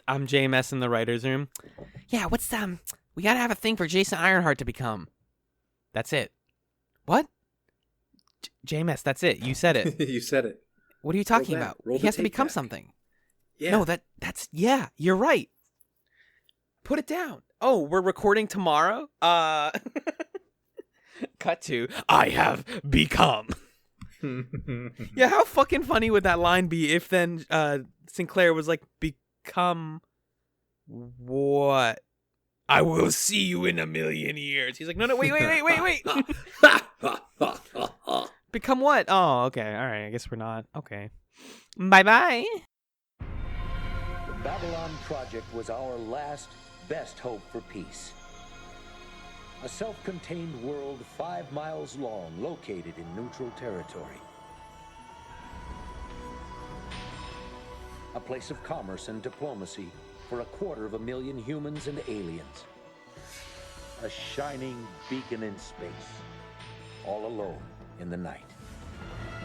I'm JMS in the writer's room. Yeah, we gotta have a thing for Jason Ironheart to become. That's it. What? JMS, that's it. You said it. You said it. What are you talking about? He has to become something. Yeah. No, yeah, you're right. Put it down. Oh, we're recording tomorrow? Cut to, I have become. Yeah, how fucking funny would that line be if then Sinclair was like, become what? I will see you in a million years. He's like, no, wait. Become what? Oh, okay. All right. I guess we're not. Okay. Bye-bye. The Babylon Project was our last, best hope for peace. A self-contained world 5 miles long, located in neutral territory. A place of commerce and diplomacy for 250,000 humans and aliens. A shining beacon in space, all alone in the night.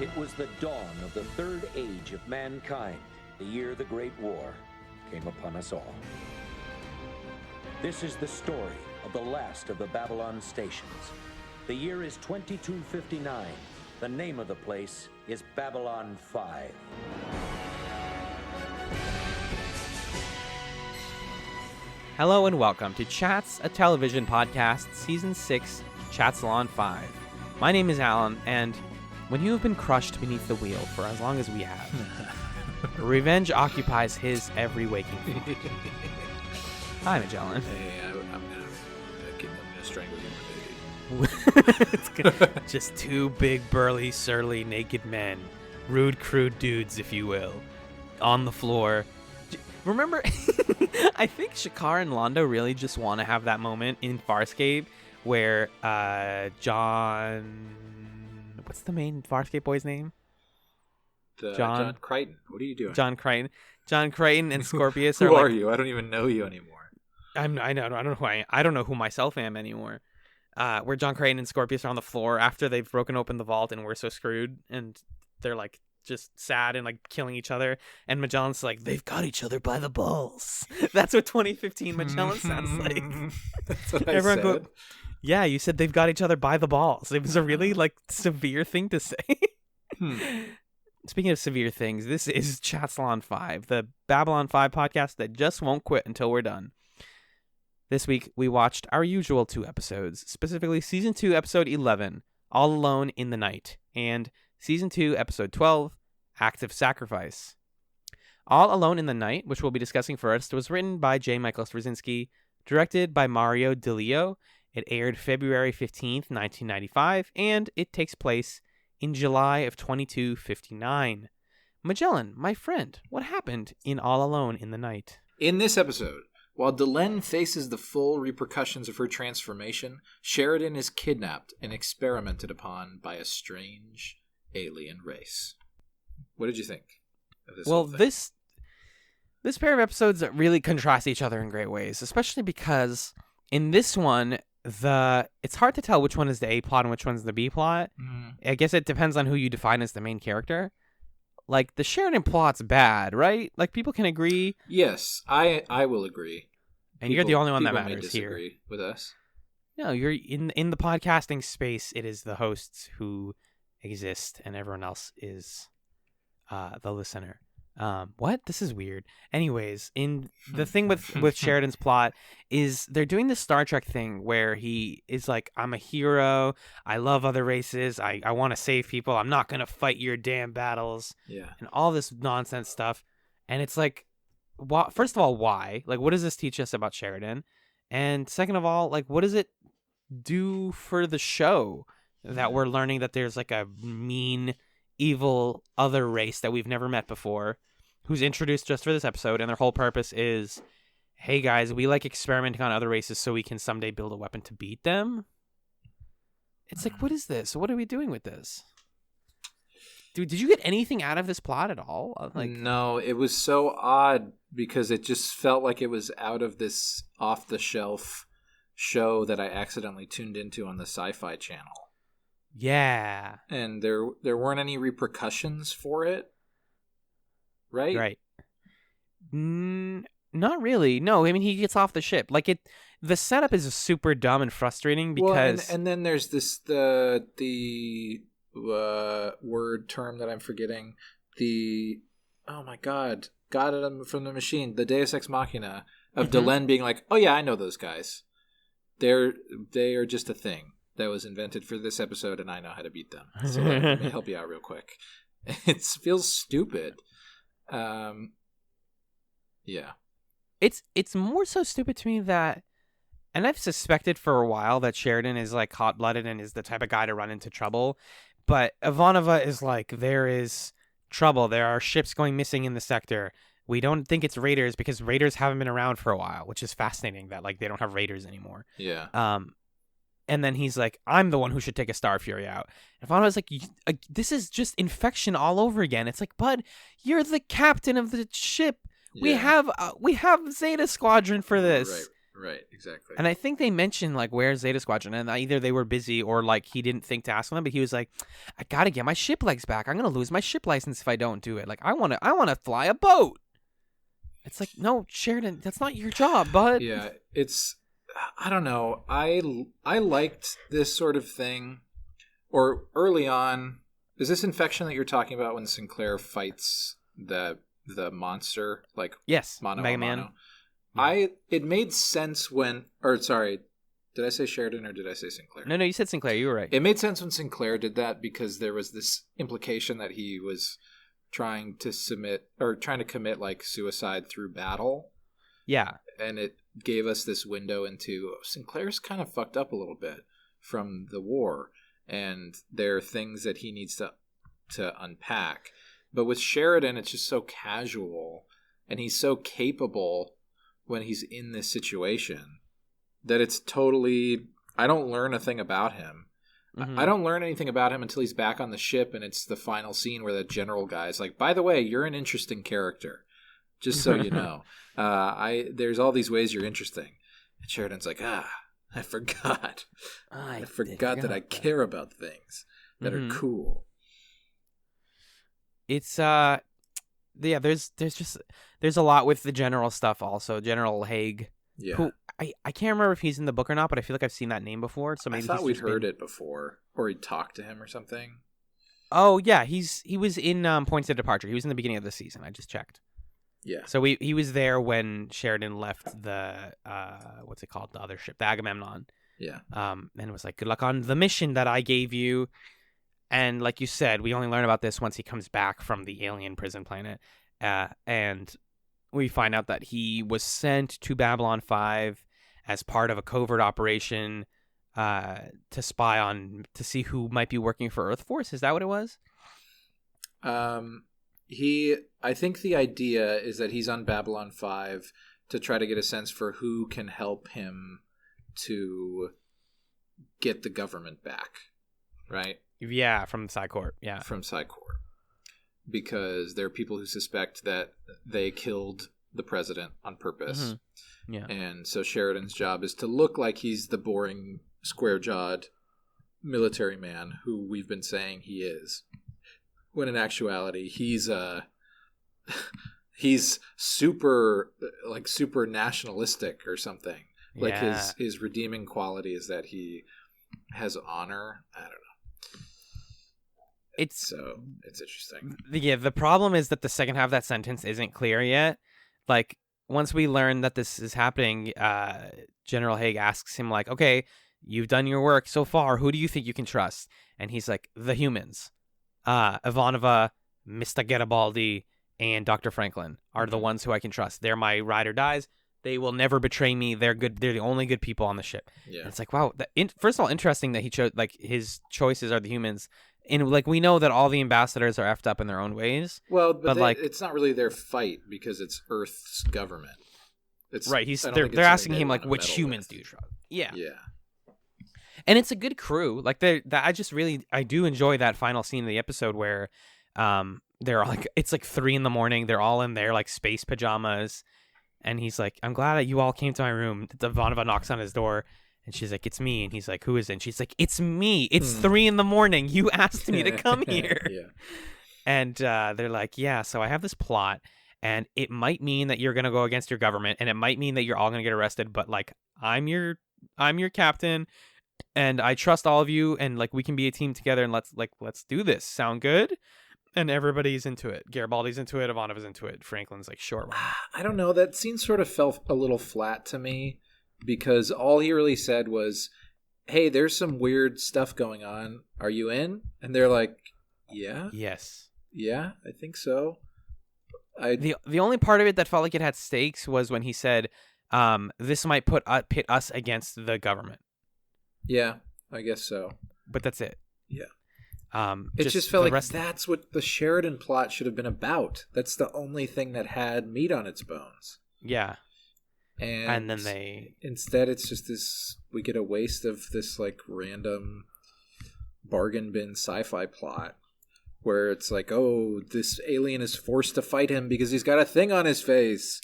It was the dawn of the third age of mankind, the year the Great War came upon us all. This is the story of the last of the Babylon stations. The year is 2259. The name of the place is Babylon 5. Hello and welcome to Chats, a television podcast, Season 6, Chatzylon 5. My name is Alan, and when you have been crushed beneath the wheel for as long as we have, revenge occupies his every waking thought. Hi, Magellan. Hey, I'm gonna strangle you. It's just two big, burly, surly, naked men. Rude, crude dudes, if you will. On the floor. Remember, I think Shakar and Londo really just want to have that moment in Farscape where John... What's the main Farscape boy's name? John Crichton. What are you doing? John Crichton and Scorpius Who are are you? I don't even know you anymore. I don't know who myself am anymore. Where John Crichton and Scorpius are on the floor after they've broken open the vault and we're so screwed, and they're like just sad and like killing each other, and Magellan's like, they've got each other by the balls. That's what 2015 Magellan sounds like. That's what I said. Yeah, you said they've got each other by the balls. It was a really like severe thing to say. Speaking of severe things, this is Chatzylon 5, the Babylon 5 podcast that just won't quit until we're done. This week, we watched our usual 2 episodes, specifically Season 2, Episode 11, All Alone in the Night, and Season 2, Episode 12, Act of Sacrifice. All Alone in the Night, which we'll be discussing first, was written by J. Michael Straczynski, directed by Mario DeLeo. It aired February 15th, 1995, and it takes place in July of 2259. Magellan, my friend, what happened in All Alone in the Night? In this episode, while Delenn faces the full repercussions of her transformation, Sheridan is kidnapped and experimented upon by a strange alien race. What did you think of this? Well, this pair of episodes really contrast each other in great ways, especially because in this one, it's hard to tell which one is the A plot and which one's the B plot. I guess it depends on who you define as the main character. Like, the Sheridan plot's bad, right? Like, people can agree. Yes, I will agree. And you're the only one that matters may disagree here. With us. No, you're in the podcasting space. It is the hosts who exist, and everyone else is the listener. What? This is weird. Anyways, in the thing with Sheridan's plot is they're doing this Star Trek thing where he is like, I'm a hero. I love other races. I want to save people. I'm not going to fight your damn battles. Yeah. And all this nonsense stuff. And it's like, first of all, why? Like, what does this teach us about Sheridan? And second of all, like, what does it do for the show that we're learning that there's like a mean, evil other race that we've never met before, who's introduced just for this episode, and their whole purpose is, hey guys, we like experimenting on other races so we can someday build a weapon to beat them? It's like, what is this? What are we doing with this? Dude, did you get anything out of this plot at all? Like, no, it was so odd because it just felt like it was out of this off-the-shelf show that I accidentally tuned into on the Sci-Fi Channel. Yeah. And there weren't any repercussions for it, right? Right. Not really. No, I mean he gets off the ship. Like the setup is super dumb and frustrating because and then there's the word term that I'm forgetting. Oh my god, got it from the machine. The Deus Ex Machina of Delenn being like, oh yeah, I know those guys. They are just a thing that was invented for this episode, and I know how to beat them. So let me help you out real quick. It feels stupid. Yeah. It's more so stupid to me that, and I've suspected for a while that Sheridan is like hot-blooded and is the type of guy to run into trouble, but Ivanova is like, there is trouble. There are ships going missing in the sector. We don't think it's raiders because raiders haven't been around for a while, which is fascinating that like they don't have raiders anymore. Yeah. And then he's like, I'm the one who should take a Star Fury out. And Ivanova's like, this is just infection all over again. It's like, bud, you're the captain of the ship. Yeah. We have Zeta Squadron for this. Right, exactly. And I think they mentioned like where's Zeta Squadron, and either they were busy or like he didn't think to ask them. But he was like, I gotta get my ship legs back. I'm gonna lose my ship license if I don't do it. Like I wanna fly a boat. It's like, no, Sheridan, that's not your job, bud. Yeah, I don't know. I liked this sort of thing, or early on. Is this infection that you're talking about when Sinclair fights the monster, like yes, Mano Mega a Mano? Man. Yeah. It made sense when, or sorry, did I say Sheridan or did I say Sinclair? No, you said Sinclair. You were right. It made sense when Sinclair did that because there was this implication that he was trying to commit like suicide through battle. Yeah, and it gave us this window into Sinclair's kind of fucked up a little bit from the war, and there are things that he needs to unpack. But with Sheridan, it's just so casual, and he's so capable when he's in this situation that it's totally... I don't learn a thing about him. Mm-hmm. I don't learn anything about him until he's back on the ship, and it's the final scene where the general guy's like, by the way, you're an interesting character, just so you know. There's all these ways you're interesting. And Sheridan's like, I forgot. I forgot that I care about things that are cool. It's there's a lot with the general stuff also. General Haig. Yeah. Who I can't remember if he's in the book or not, but I feel like I've seen that name before. So maybe I thought we'd heard it before, or he'd talked to him or something. Oh yeah, he was in Points of Departure. He was in the beginning of the season. I just checked. Yeah. So he was there when Sheridan left the what's it called, the other ship, the Agamemnon. Yeah. And it was like, good luck on the mission that I gave you. And like you said, we only learn about this once he comes back from the alien prison planet. And we find out that he was sent to Babylon 5 as part of a covert operation to spy on, to see who might be working for Earth Force. Is that what it was? I think the idea is that he's on Babylon 5 to try to get a sense for who can help him to get the government back, right? Yeah, from PsyCorp. Yeah, from PsyCorp, because there are people who suspect that they killed the president on purpose. Mm-hmm. Yeah, and so Sheridan's job is to look like he's the boring, square-jawed military man who we've been saying he is, when in actuality he's super nationalistic or something. Like his redeeming quality is that he has honor. I don't know. It's interesting. Yeah, the problem is that the second half of that sentence isn't clear yet. Like, once we learn that this is happening, General Haig asks him, like, okay, you've done your work so far. Who do you think you can trust? And he's like, the humans. Ivanova, Mr. Garibaldi, and Dr. Franklin are the ones who I can trust. They're my ride or dies. They will never betray me. They're good. They're the only good people on the ship. Yeah. And it's like, wow. First of all, interesting that he chose, like, his choices are the humans. And like, we know that all the ambassadors are effed up in their own ways. Well, but like, it's not really their fight because it's Earth's government. It's right. They're asking him like, which humans do you trust? Yeah. Yeah. And it's a good crew. Like, I do enjoy that final scene of the episode where, they're like, it's like 3 a.m. They're all in their like space pajamas, and he's like, "I'm glad that you all came to my room." Ivanova knocks on his door, and she's like, "It's me." And he's like, "Who is it?" And she's like, "It's me. It's 3 a.m. You asked me to come here." Yeah. And they're like, "Yeah." So I have this plot, and it might mean that you're gonna go against your government, and it might mean that you're all gonna get arrested. But like, I'm your captain, and I trust all of you, and like we can be a team together, and let's do this. Sound good? And everybody's into it. Garibaldi's into it. Ivanova's into it. Franklin's like, sure. Why not? I don't know. That scene sort of felt a little flat to me because all he really said was, hey, there's some weird stuff going on. Are you in? And they're like, yeah. Yes. Yeah, I think so. The only part of it that felt like it had stakes was when he said, this might pit us against the government. Yeah, I guess so. But that's it. Yeah. It just felt like that's what the Sheridan plot should have been about. That's the only thing that had meat on its bones. Yeah. And then instead it's just this, we get a waste of this like random bargain bin sci-fi plot where it's like, oh, this alien is forced to fight him because he's got a thing on his face.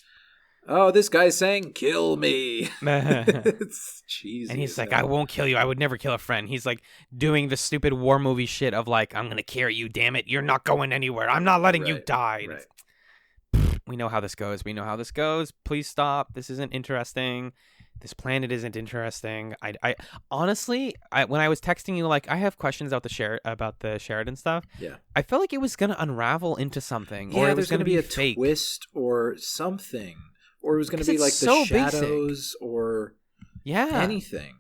Oh, this guy's saying, kill me. It's cheesy. And he's like, I won't kill you. I would never kill a friend. He's like doing the stupid war movie shit of like, I'm going to carry you, damn it. You're not going anywhere. I'm not letting you die. Right. We know how this goes. Please stop. This isn't interesting. This planet isn't interesting. I honestly, when I was texting you, like, I have questions about the Sheridan stuff. Yeah. I felt like it was going to unravel into something. Yeah, or it was going to be a fake. Twist or something. Or it was going to be like so the shadows basic. Or anything.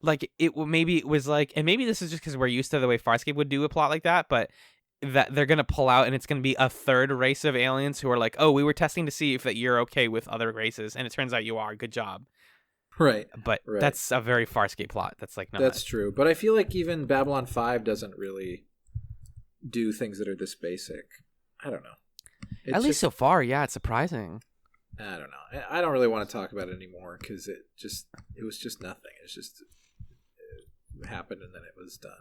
Like maybe it was like, and maybe this is just because we're used to the way Farscape would do a plot like that, but that they're going to pull out and it's going to be a third race of aliens who are like, oh, we were testing to see if that you're okay with other races, and it turns out you are. Good job. Right. But that's a very Farscape plot. That's like, that's true. But I feel like even Babylon 5 doesn't really do things that are this basic. I don't know. At least so far, yeah, it's surprising. I don't know. I don't really want to talk about it anymore because it was just nothing. It happened and then it was done.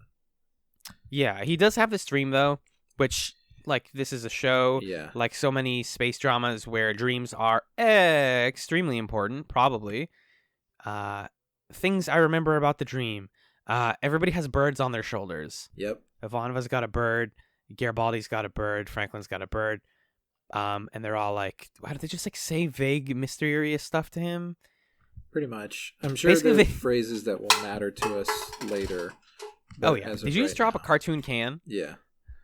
Yeah, he does have this dream though, which like this is a show. Yeah. Like so many space dramas where dreams are extremely important. Probably. Things I remember about the dream. Everybody has birds on their shoulders. Yep. Ivanova's got a bird. Garibaldi's got a bird. Franklin's got a bird. And they're all like, why do they just like say vague, mysterious stuff to him? Pretty much. I'm sure there's phrases that will matter to us later. Oh yeah. Did you just drop a cartoon can? Yeah.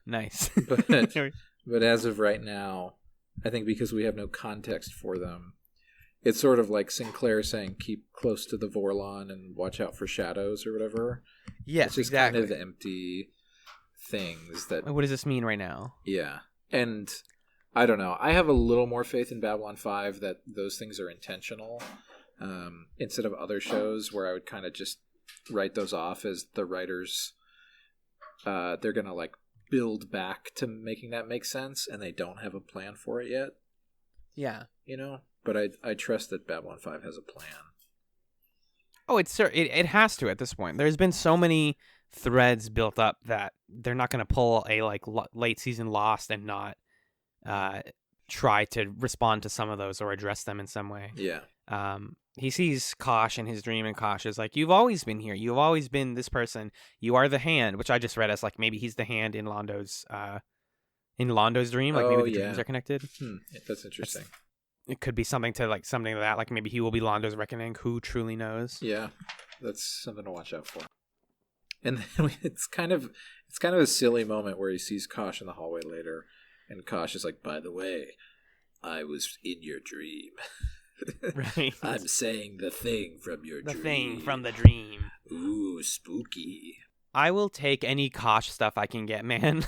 Nice. But as of right now, I think because we have no context for them, it's sort of like Sinclair saying, keep close to the Vorlon and watch out for shadows or whatever. Yes, it's just exactly. kind of empty things that... What does this mean right now? Yeah. And I don't know. I have a little more faith in Babylon 5 that those things are intentional instead of other shows where I would kind of just write those off as the writers, they're going to like build back to making that make sense and they don't have a plan for it yet. Yeah. You know? But I trust that Babylon 5 has a plan. Oh, it has to at this point. There's been so many threads built up that they're not going to pull a like late season Lost and not try to respond to some of those or address them in some way. Yeah. He sees Kosh in his dream, and Kosh is like, you've always been here. You've always been this person. You are the hand, which I just read as like maybe he's the hand in Londo's dream. Like maybe the dreams are connected. That's interesting. It could be something to that. Like maybe he will be Londo's reckoning. Who truly knows? Yeah, that's something to watch out for. And then it's kind of a silly moment where he sees Kosh in the hallway later, and Kosh is like, by the way, I was in your dream. Right. I'm saying the thing from your dream. The thing from the dream. Ooh, spooky. I will take any Kosh stuff I can get, man.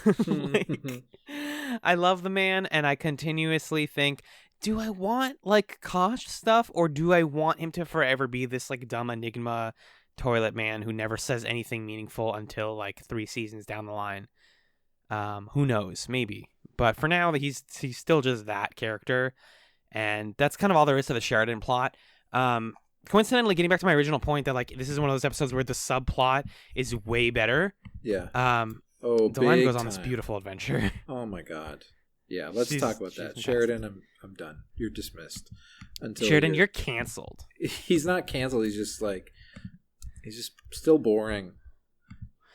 I love the man, and I continuously think, do I want like Kosh stuff, or do I want him to forever be this like dumb enigma toilet man who never says anything meaningful until like 3 seasons down the line? Who knows? Maybe. But for now, he's still just that character. And that's kind of all there is to the Sheridan plot. Coincidentally, getting back to my original point that like this is one of those episodes where the subplot is way better. Yeah. Delenn goes on this beautiful adventure. Oh my god. Yeah, let's talk about that. Sheridan, I'm done. You're dismissed. Sheridan, you're canceled. He's not canceled. He's just still boring.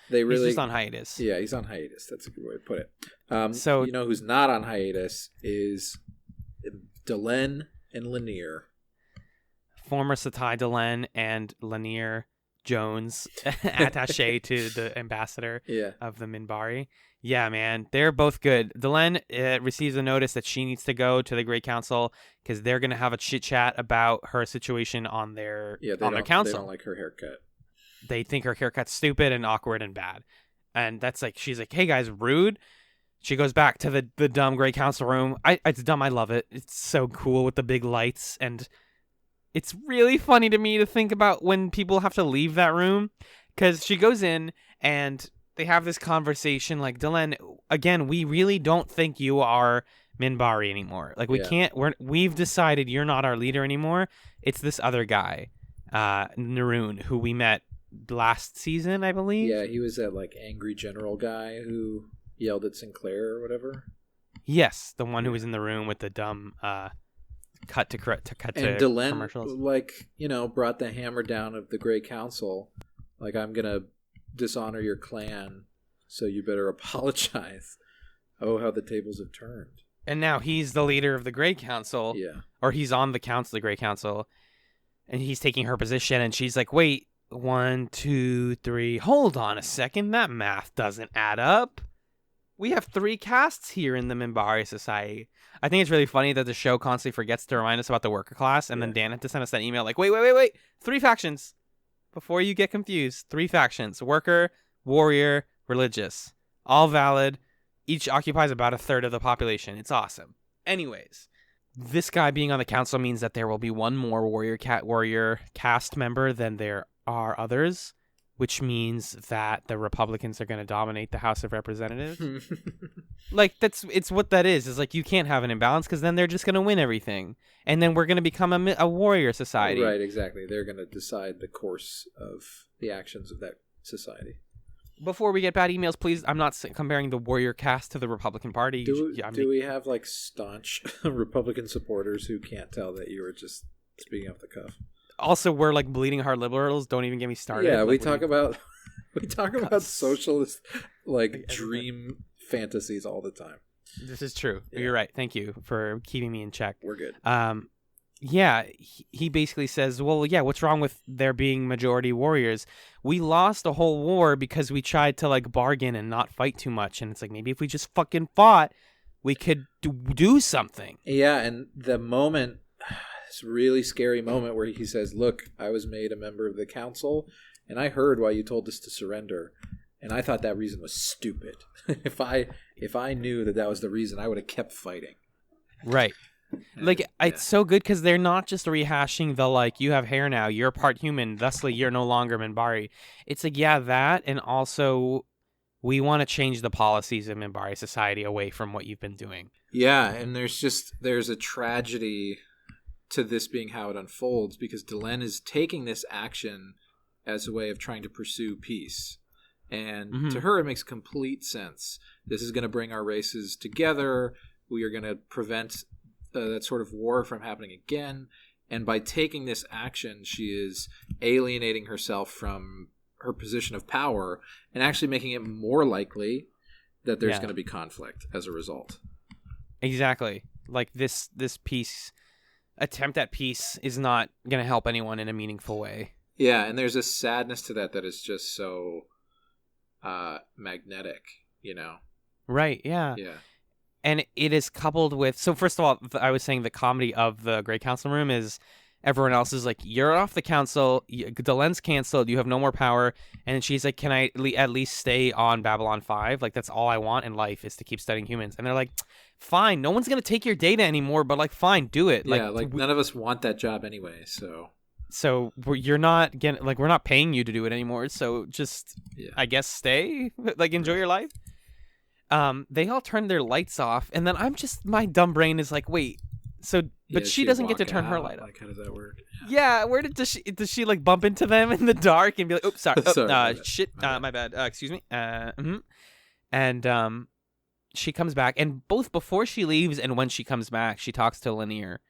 He's just on hiatus. Yeah, he's on hiatus. That's a good way to put it. So you know who's not on hiatus is Delenn and Lanier. Former Satai Delenn and Lanier Jones, attaché to the ambassador of the Minbari. Yeah, man, they're both good. Delenn receives a notice that she needs to go to the Great Council because they're going to have a chit-chat about her situation on their council. They don't like her haircut. They think her haircut's stupid and awkward and bad. And that's like, she's like, hey guys, rude. She goes back to the dumb Great Council room. It's dumb. I love it. It's so cool with the big lights. And it's really funny to me to think about when people have to leave that room. Because she goes in and they have this conversation like, Delenn, again, we really don't think you are Minbari anymore. Like, we've decided you're not our leader anymore. It's this other guy, Naroon, who we met last season, I believe. Yeah, he was that like angry general guy who yelled at Sinclair or whatever. Yes, the one who was in the room with the dumb cut to Delenn, commercials. Like, brought the hammer down of the Great Council. Like, I'm gonna dishonor your clan, so you better apologize. Oh, how the tables have turned. And now he's the leader of the Great Council. Yeah. Or he's on the council, the Great Council, and he's taking her position, and she's like, wait, 1, 2, 3, hold on a second, that math doesn't add up. We have 3 castes here in the Minbari Society. I think it's really funny that the show constantly forgets to remind us about the worker class, and then Dan had to send us that email like, wait, 3 factions. Before you get confused, 3 factions: worker, warrior, religious. All valid. Each occupies about a third of the population. It's awesome. Anyways, this guy being on the council means that there will be one more warrior caste member than there are others, which means that the Republicans are going to dominate the House of Representatives. Like, it's what that is. It's like, you can't have an imbalance because then they're just going to win everything. And then we're going to become a warrior society. Right, exactly. They're going to decide the course of the actions of that society. Before we get bad emails, please, I'm not comparing the warrior caste to the Republican Party. Do we have, like, staunch Republican supporters who can't tell that you were just speaking off the cuff? Also, we're like bleeding heart liberals. Don't even get me started. Yeah, like, we talk about socialist like dream fantasies all the time. This is true. Yeah. You're right. Thank you for keeping me in check. We're good. Yeah, he basically says, well, yeah, what's wrong with there being majority warriors? We lost a whole war because we tried to like bargain and not fight too much. And it's like, maybe if we just fucking fought, we could do something. Yeah, and the moment, this really scary moment where he says, look, I was made a member of the council, and I heard why you told us to surrender. And I thought that reason was stupid. If I knew that was the reason, I would have kept fighting. Right. Like, it's so good because they're not just rehashing the, like, you have hair now, you're part human, thusly you're no longer Minbari. It's like, yeah, that, and also we want to change the policies of Minbari society away from what you've been doing. Yeah, and there's a tragedy to this being how it unfolds because Delenn is taking this action as a way of trying to pursue peace. And to her, it makes complete sense. This is going to bring our races together. We are going to prevent that sort of war from happening again. And by taking this action, she is alienating herself from her position of power and actually making it more likely that there's going to be conflict as a result. Exactly. Like this attempt at peace is not going to help anyone in a meaningful way. Yeah, and there's a sadness to that is just so magnetic, you know? Right, yeah. Yeah. And it is coupled with... So first of all, I was saying the comedy of the Great Council Room is everyone else is like, you're off the council, Delenn's canceled, you have no more power. And she's like, can I at least stay on Babylon 5? Like, that's all I want in life is to keep studying humans. And they're like, fine, no one's going to take your data anymore, but like, fine, do it. Yeah, like none of us want that job anyway, so... So you're not getting... Like, we're not paying you to do it anymore, so just, I guess, stay? Like, enjoy your life? They all turn their lights off, and then my dumb brain is like, wait, so, but she doesn't get to turn her light off. Like, how does that work? Yeah, where does she like bump into them in the dark and be like, oops, sorry, my bad, excuse me, and she comes back, and both before she leaves and when she comes back, she talks to Lanier,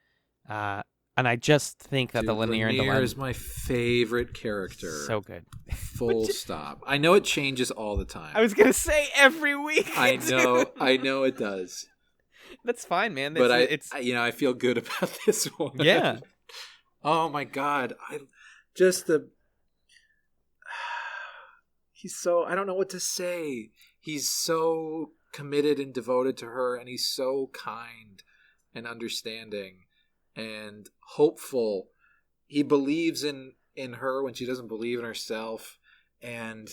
and I just think that the Lanier and Lanier is my favorite character. So good. Full stop. I know it changes all the time. I was going to say every week. I know it does. That's fine, man. But I feel good about this one. Yeah. Oh my God. He's so, I don't know what to say. He's so committed and devoted to her, and he's so kind and understanding and hopeful. He believes in her when she doesn't believe in herself, and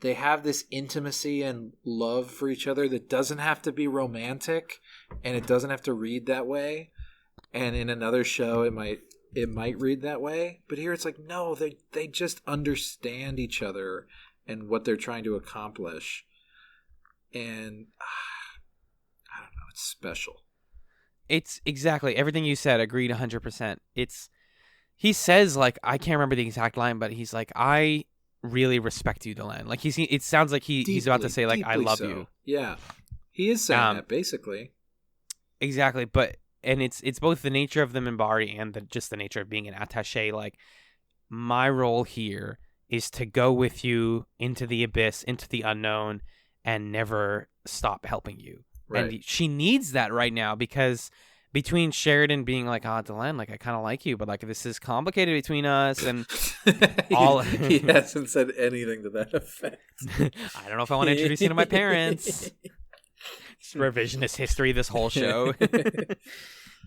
they have this intimacy and love for each other that doesn't have to be romantic, and it doesn't have to read that way. And in another show it might read that way, but here it's like, no, they just understand each other and what they're trying to accomplish. And I don't know, it's special. It's exactly everything you said. Agreed 100%. He says, like, I can't remember the exact line, but he's like, I really respect you, Delenn. Like, it sounds like he's about to say, like, I love you. Yeah. He is saying that, basically. Exactly. But, and it's both the nature of the Minbari and just the nature of being an attaché. Like, my role here is to go with you into the abyss, into the unknown, and never stop helping you. Right. And she needs that right now, because between Sheridan being like, Delenn, like, I kind of like you, but like, this is complicated between us, and all he hasn't said anything to that effect. I don't know if I want to introduce you to my parents. It's revisionist history, this whole show.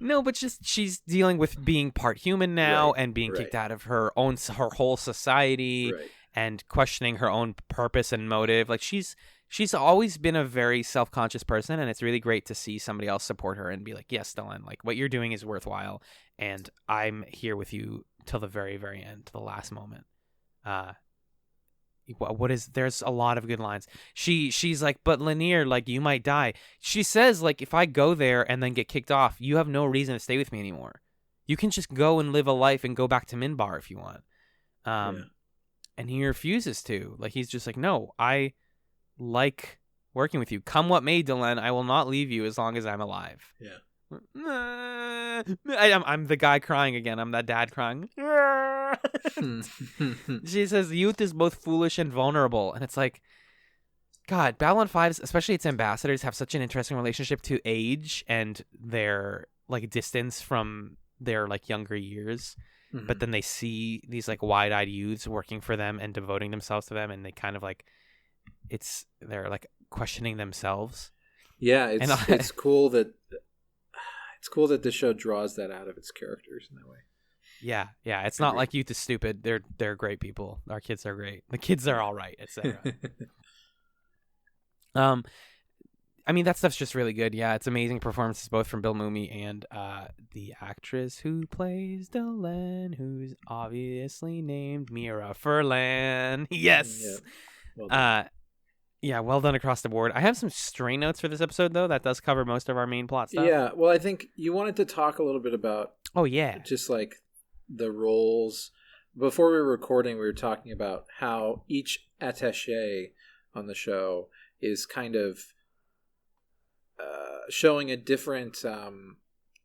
No, but just she's dealing with being part human now, and being kicked out of her whole society, and questioning her own purpose and motive. Like, she's always been a very self-conscious person, and it's really great to see somebody else support her and be like, yes, Delenn, like, what you're doing is worthwhile, and I'm here with you till the very, very end, to the last moment. There's a lot of good lines. She's like, but Lanier, like, you might die. She says, like, if I go there and then get kicked off, you have no reason to stay with me anymore. You can just go and live a life and go back to Minbar if you want. And he refuses to. Like, he's just like, no, I like working with you. Come what may, Delenn, I will not leave you as long as I'm alive. Yeah. I'm the guy crying again. I'm that dad crying. She says youth is both foolish and vulnerable, and it's like, God, Babylon 5, especially its ambassadors, have such an interesting relationship to age and their, like, distance from their, like, younger years. Mm-hmm. But then they see these, like, wide-eyed youths working for them and devoting themselves to them, and they kind of, like, they're, like, questioning themselves. Yeah, it's cool that the show draws that out of its characters in that way. Yeah. It's not like youth is stupid. They're great people. Our kids are great. The kids are all right, etc. I mean, that stuff's just really good. Yeah, it's amazing performances both from Bill Mumy and the actress who plays Delenn, who's obviously named Mira Furlan. Yes. Yeah. Well done. Well done across the board. I have some stray notes for this episode, though. That does cover most of our main plot stuff. Yeah, well, I think you wanted to talk a little bit about... Oh, yeah. Just, like, the roles. Before we were recording, we were talking about how each attaché on the show is kind of showing a different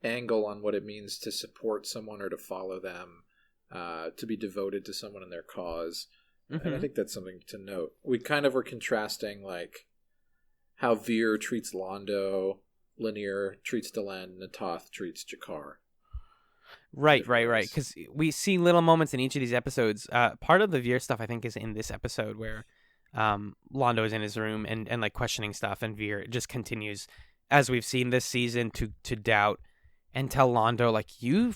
angle on what it means to support someone or to follow them, to be devoted to someone and their cause. Mm-hmm. And I think that's something to note. We kind of were contrasting, like, how Veer treats Londo, Lanier treats Delenn, and Toth treats Jakar. Right. Because we see little moments in each of these episodes. Part of the Veer stuff, I think, is in this episode where Londo is in his room and like, questioning stuff, and Veer just continues, as we've seen this season, to doubt and tell Londo, like, you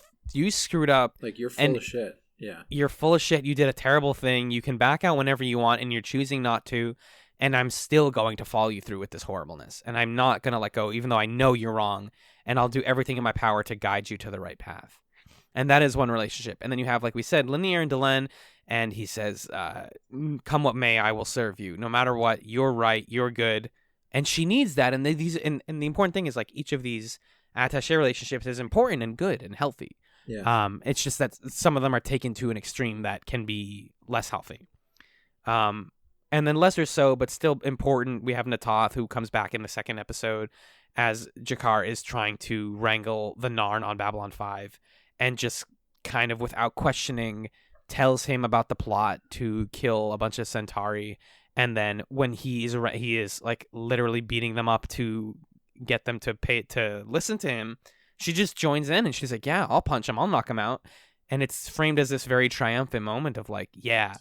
screwed up. Like, you're full of shit. Yeah. You're full of shit. You did a terrible thing. You can back out whenever you want, and you're choosing not to. And I'm still going to follow you through with this horribleness. And I'm not going to let go, even though I know you're wrong. And I'll do everything in my power to guide you to the right path. And that is one relationship. And then you have, like we said, Lanier and Delenn. And he says, come what may, I will serve you. No matter what, you're right. You're good. And she needs that. And the important thing is, like, each of these attaché relationships is important and good and healthy. Yeah. It's just that some of them are taken to an extreme that can be less healthy. And then lesser so, but still important, we have Natoth, who comes back in the second episode as Jakar is trying to wrangle the Narn on Babylon 5, and just kind of without questioning tells him about the plot to kill a bunch of Centauri. And then when he is like literally beating them up to get them to listen to him, she just joins in and she's like, yeah, I'll punch him, I'll knock him out. And it's framed as this very triumphant moment of like, yeah,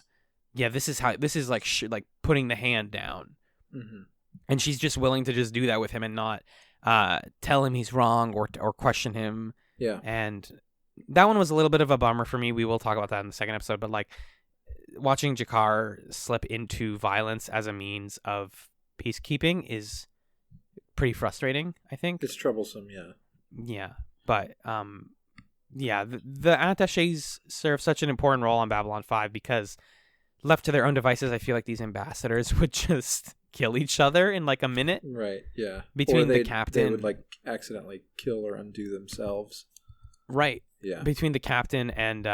this is like like putting the hand down. Mm-hmm. And she's just willing to just do that with him and not tell him he's wrong or question him. Yeah. And that one was a little bit of a bummer for me. We will talk about that in the second episode. But like watching Jakar slip into violence as a means of peacekeeping is pretty frustrating, I think. It's troublesome, yeah. Yeah. But the attaches serve such an important role on Babylon 5 because left to their own devices, I feel like these ambassadors would just kill each other in like a minute. Right, yeah. Between the captain. They would like accidentally kill or undo themselves. Right. Yeah. Between the captain and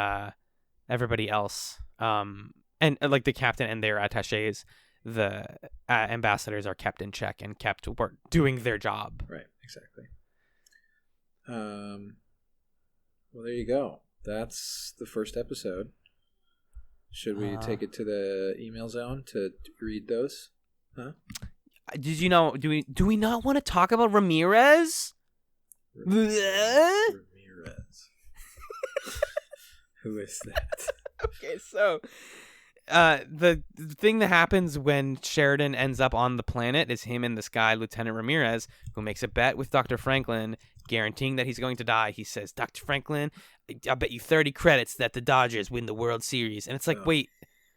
everybody else. And like the captain and their attaches, the ambassadors are kept in check and kept doing their job. Right, exactly. Well, there you go. That's the first episode. Should we take it to the email zone to read those? Huh? Did you know? Do we not want to talk about Ramirez? Ramirez. Who is that? Okay, so the thing that happens when Sheridan ends up on the planet is him and this guy, Lieutenant Ramirez, who makes a bet with Dr. Franklin, guaranteeing that he's going to die. He says, Dr. Franklin, I'll bet you 30 credits that the Dodgers win the World Series. And it's like, wait,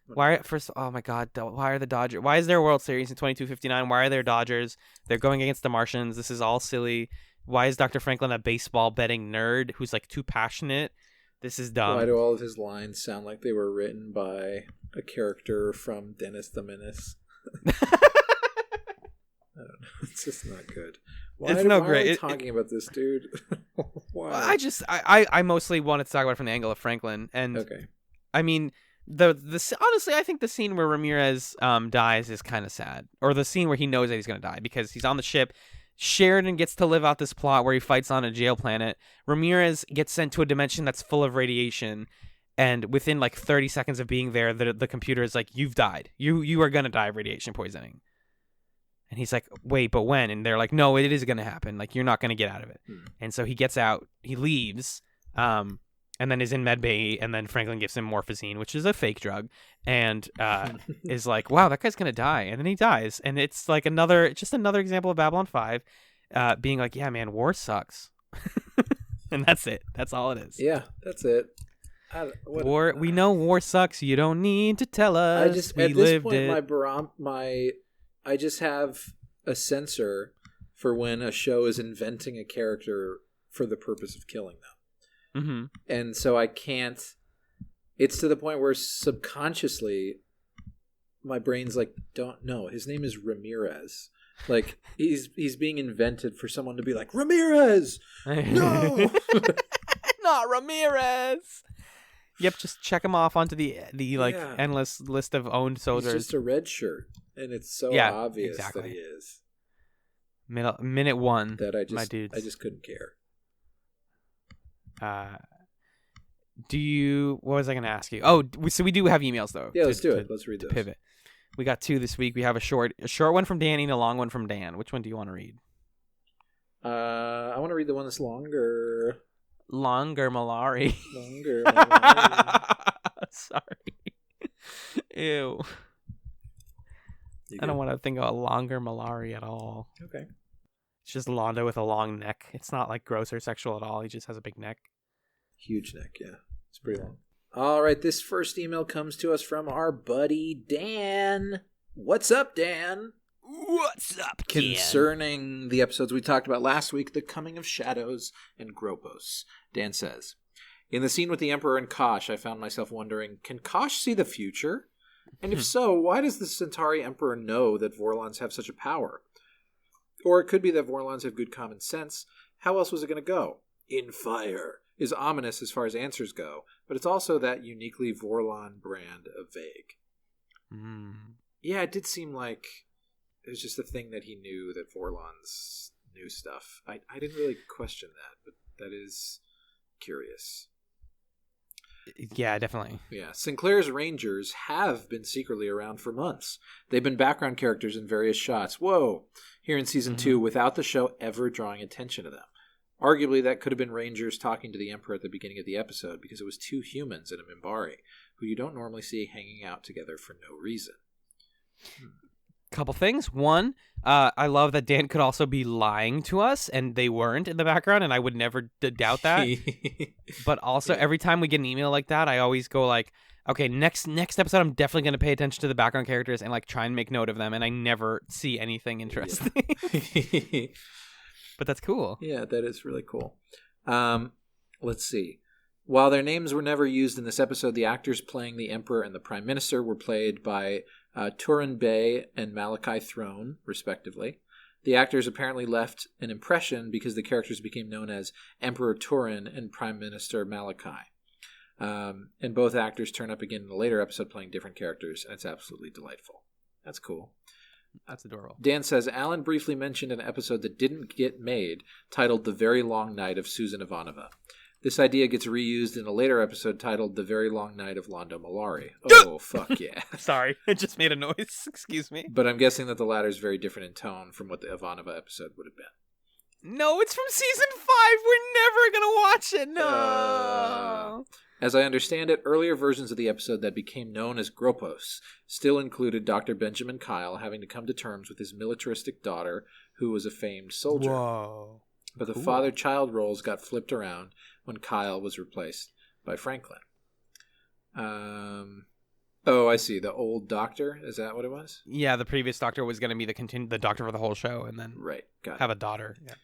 why? First, oh my God, why are the Dodgers? Why is there a World Series in 2259? Why are there Dodgers? They're going against the Martians. This is all silly. Why is Dr. Franklin a baseball betting nerd who's like too passionate? This is dumb. Why do all of his lines sound like they were written by a character from Dennis the Menace? I don't know. It's just not good. Why are we talking about this, dude? Why? I mostly wanted to talk about it from the angle of Franklin, and okay. I mean, the honestly, I think the scene where Ramirez dies is kind of sad, or the scene where he knows that he's going to die because he's on the ship. Sheridan gets to live out this plot where he fights on a jail planet. Ramirez gets sent to a dimension that's full of radiation, and within like 30 seconds of being there, the computer is like, "You've died. You are gonna die of radiation poisoning." And he's like, "Wait, but when?" And they're like, "No, it is gonna happen. Like, you're not gonna get out of it." And so he gets out. He leaves. And then is in medbay, and then Franklin gives him morphine, which is a fake drug, and is like, wow, that guy's going to die. And then he dies. And it's like another example of Babylon 5 being like, yeah, man, war sucks. And that's it. That's all it is. Yeah, that's it. War. We know war sucks. You don't need to tell us. We at this lived point, it. I just have a sensor for when a show is inventing a character for the purpose of killing them. Mm-hmm. And so I can't. It's to the point where subconsciously my brain's like, don't know. His name is Ramirez. Like he's being invented for someone to be like, Ramirez. No, not Ramirez. Yep, just check him off onto the endless list of owned soldiers. He's just a red shirt, and it's so obvious that he is. Minute one. That I just couldn't care. What was I going to ask you? Oh, so we do have emails though. Yeah, let's do it. Let's read those. Pivot. We got 2 this week. We have a short one from Danny and a long one from Dan. Which one do you want to read? I want to read the one that's longer. Longer Malari. Longer Malari. Sorry. Ew. I don't want to think of a longer Malari at all. Okay. It's just Londo with a long neck. It's not like gross or sexual at all. He just has a big neck. Huge neck, yeah. It's pretty long. All right, this first email comes to us from our buddy Dan. What's up, Dan? What's up, Dan? Concerning the episodes we talked about last week, The Coming of Shadows and Gropos. Dan says, in the scene with the Emperor and Kosh, I found myself wondering, can Kosh see the future? And if so, why does the Centauri Emperor know that Vorlons have such a power? Or it could be that Vorlons have good common sense. How else was it going to go? In fire is ominous as far as answers go, but it's also that uniquely Vorlon brand of vague. Yeah, it did seem like it was just a thing that he knew that Vorlons knew stuff. I didn't really question that, but that is curious. Yeah, definitely. Yeah, Sinclair's Rangers have been secretly around for months. They've been background characters in various shots. Whoa! Here in season 2, without the show ever drawing attention to them. Arguably, that could have been Rangers talking to the Emperor at the beginning of the episode, because it was 2 humans and a Minbari, who you don't normally see hanging out together for no reason. Couple things. One, I love that Dan could also be lying to us, and they weren't in the background, and I would never doubt that. But also, every time we get an email like that, I always go like, okay, next episode, I'm definitely going to pay attention to the background characters and like try and make note of them, and I never see anything interesting. Yeah. But that's cool. Yeah, that is really cool. Let's see. While their names were never used in this episode, the actors playing the Emperor and the Prime Minister were played by Turin Bey and Malachi Throne, respectively. The actors apparently left an impression because the characters became known as Emperor Turin and Prime Minister Malachi. And both actors turn up again in a later episode playing different characters, and it's absolutely delightful. That's cool. That's adorable. Dan says, Alan briefly mentioned an episode that didn't get made, titled The Very Long Night of Susan Ivanova. This idea gets reused in a later episode titled The Very Long Night of Londo Mollari. Oh, fuck yeah. Sorry, it just made a noise. Excuse me. But I'm guessing that the latter is very different in tone from what the Ivanova episode would have been. No, it's from season 5. We're never going to watch it. No. As I understand it, earlier versions of the episode that became known as Gropos still included Dr. Benjamin Kyle having to come to terms with his militaristic daughter, who was a famed soldier. Whoa. But the father-child roles got flipped around when Kyle was replaced by Franklin. Oh, I see. The old doctor? Is that what it was? Yeah, the previous doctor was going to be the doctor for the whole show, and then have a daughter. Yeah.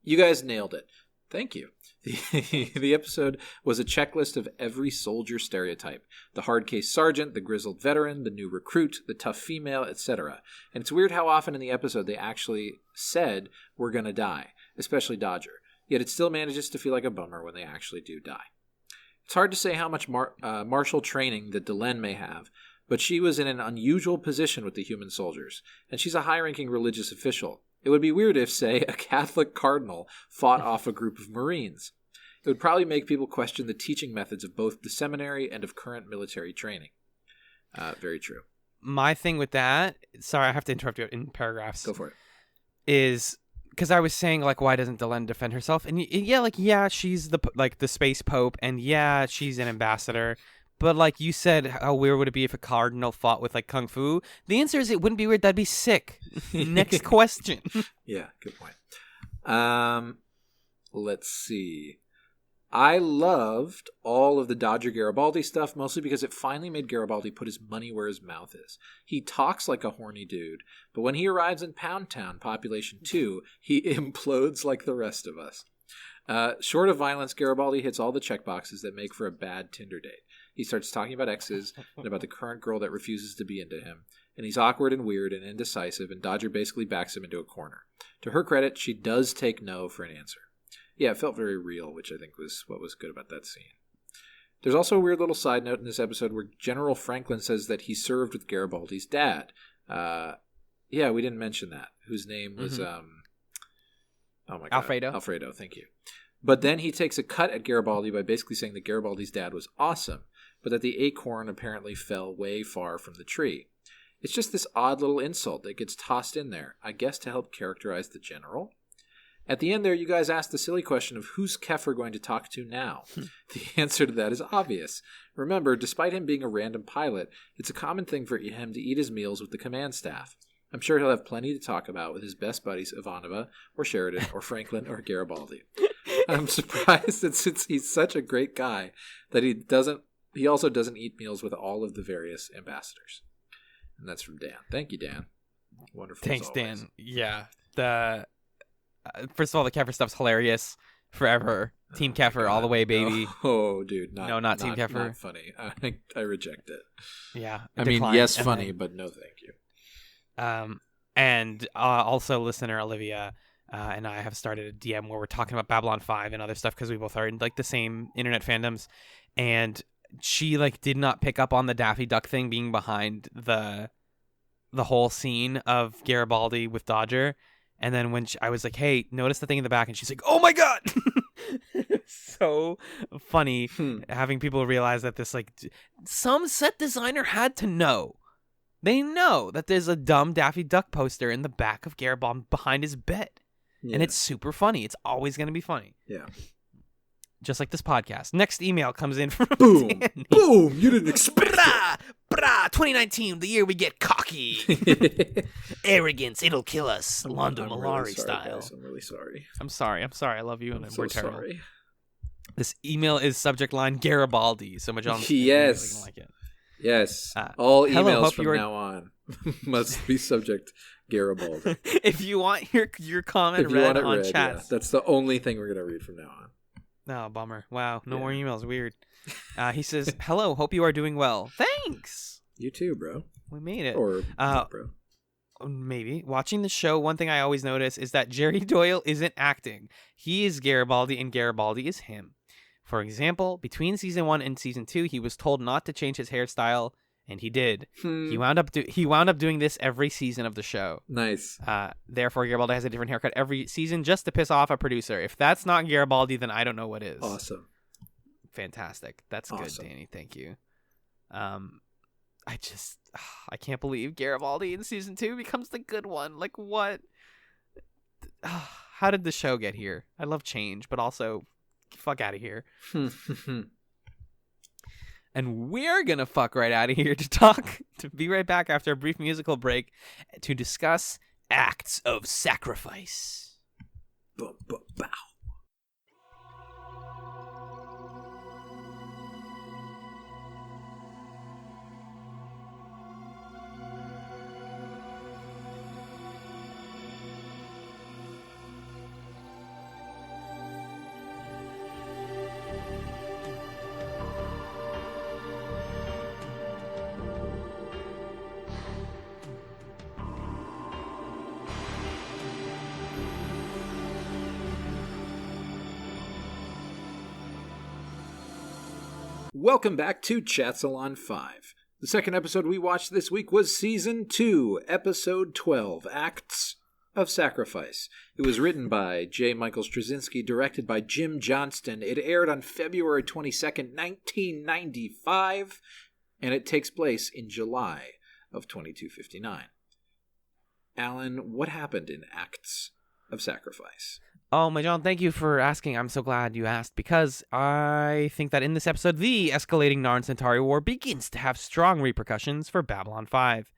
You guys nailed it. Thank you. The episode was a checklist of every soldier stereotype. The hard case sergeant, the grizzled veteran, the new recruit, the tough female, etc. And it's weird how often in the episode they actually said, we're going to die, especially Dodger. Yet it still manages to feel like a bummer when they actually do die. It's hard to say how much martial training that Delenn may have, but she was in an unusual position with the human soldiers, and she's a high-ranking religious official. It would be weird if, say, a Catholic cardinal fought off a group of Marines. It would probably make people question the teaching methods of both the seminary and of current military training. Very true. My thing with that, sorry, I have to interrupt you in paragraphs. Go for it. Is because I was saying, like, why doesn't Delenn defend herself? And yeah, she's the space pope, and yeah, she's an ambassador. But like you said, how weird would it be if a cardinal fought with like kung fu? The answer is it wouldn't be weird. That'd be sick. Next question. Yeah, good point. Let's see. I loved all of the Dodger Garibaldi stuff, mostly because it finally made Garibaldi put his money where his mouth is. He talks like a horny dude, but when he arrives in Pound Town, population 2, he implodes like the rest of us. Short of violence, Garibaldi hits all the checkboxes that make for a bad Tinder date. He starts talking about exes and about the current girl that refuses to be into him. And he's awkward and weird and indecisive, and Dodger basically backs him into a corner. To her credit, she does take no for an answer. Yeah, it felt very real, which I think was what was good about that scene. There's also a weird little side note in this episode where General Franklin says that he served with Garibaldi's dad. Yeah, we didn't mention that. Whose name was, oh my God. Alfredo, thank you. But then he takes a cut at Garibaldi by basically saying that Garibaldi's dad was awesome, but that the acorn apparently fell way far from the tree. It's just this odd little insult that gets tossed in there, I guess to help characterize the general. At the end there, you guys asked the silly question of who's Keffer going to talk to now? The answer to that is obvious. Remember, despite him being a random pilot, it's a common thing for him to eat his meals with the command staff. I'm sure he'll have plenty to talk about with his best buddies Ivanova, or Sheridan, or Franklin, or Garibaldi. I'm surprised that since he's such a great guy, that he also doesn't eat meals with all of the various ambassadors. And that's from Dan. Thank you, Dan. Wonderful. Thanks, Dan. Yeah. First of all, the Keffer stuff's hilarious. Forever. Team Keffer all the way, baby. Oh, dude. Not Team Keffer. Not funny. I reject it. Yeah. I mean, yes, funny, but no thank you. And also listener Olivia and I have started a DM where we're talking about Babylon 5 and other stuff because we both are in like the same internet fandoms, and she like did not pick up on the Daffy Duck thing being behind the whole scene of Garibaldi with Dodger. And then when I was like, hey, notice the thing in the back, and she's like, oh my God. So funny having people realize that this, like, some set designer had to know. They know that there's a dumb Daffy Duck poster in the back of Garibaldi behind his bed. Yeah. And it's super funny. It's always going to be funny. Yeah. Just like this podcast. Next email comes in from Boom. Danny. Boom. You didn't expect it. 2019, the year we get cocky. Arrogance, it'll kill us. Londo Malari really sorry, style. Guys. I'm really sorry. I'm sorry. I love you, and we're terrible. Sorry. This email is subject line Garibaldi. So much on yes. Like it. Yes. All emails from now on must be subject Garibaldi. If you want your comment read on chat. Yeah. That's the only thing we're going to read from now on. No, bummer. Wow, no more emails. Weird. He says, "Hello, hope you are doing well. Thanks. You too, bro. We made it. Or not, bro. Maybe. Watching the show, one thing I always notice is that Jerry Doyle isn't acting. He is Garibaldi, and Garibaldi is him. For example, between season 1 and season 2, he was told not to change his hairstyle, and he did. He wound up doing this every season of the show. Nice. Therefore, Garibaldi has a different haircut every season just to piss off a producer. If that's not Garibaldi, then I don't know what is." Awesome. Fantastic. That's awesome. Good, Danny. Thank you. I can't believe Garibaldi in season 2 becomes the good one. Like, what? How did the show get here? I love change, but also, fuck out of here. And we're going to fuck right out of here to be right back after a brief musical break to discuss Acts of Sacrifice. Bow. Welcome back to Chatzylon 5. The second episode we watched this week was Season 2, Episode 12, Acts of Sacrifice. It was written by J. Michael Straczynski, directed by Jim Johnston. It aired on February 22nd, 1995, and it takes place in July of 2259. Alan, what happened in Acts of Sacrifice? Oh, my John, thank you for asking. I'm so glad you asked, because I think that in this episode, the escalating Narn Centauri War begins to have strong repercussions for Babylon 5.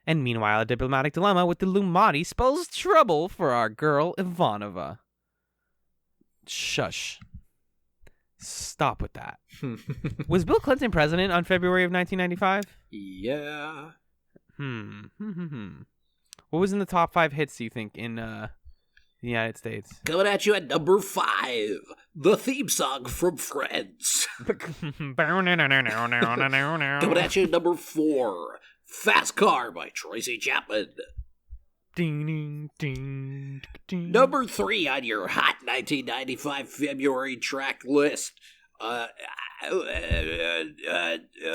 And meanwhile, a diplomatic dilemma with the Lumati spells trouble for our girl Ivanova. Shush. Stop with that. Was Bill Clinton president on February of 1995? Yeah. What was in the top 5 hits, do you think, in the United States? Coming at you at number 5, the theme song from Friends. Coming at you at number 4, Fast Car by Tracy Chapman. Ding, ding, ding, ding. Number 3 on your hot 1995 February track list.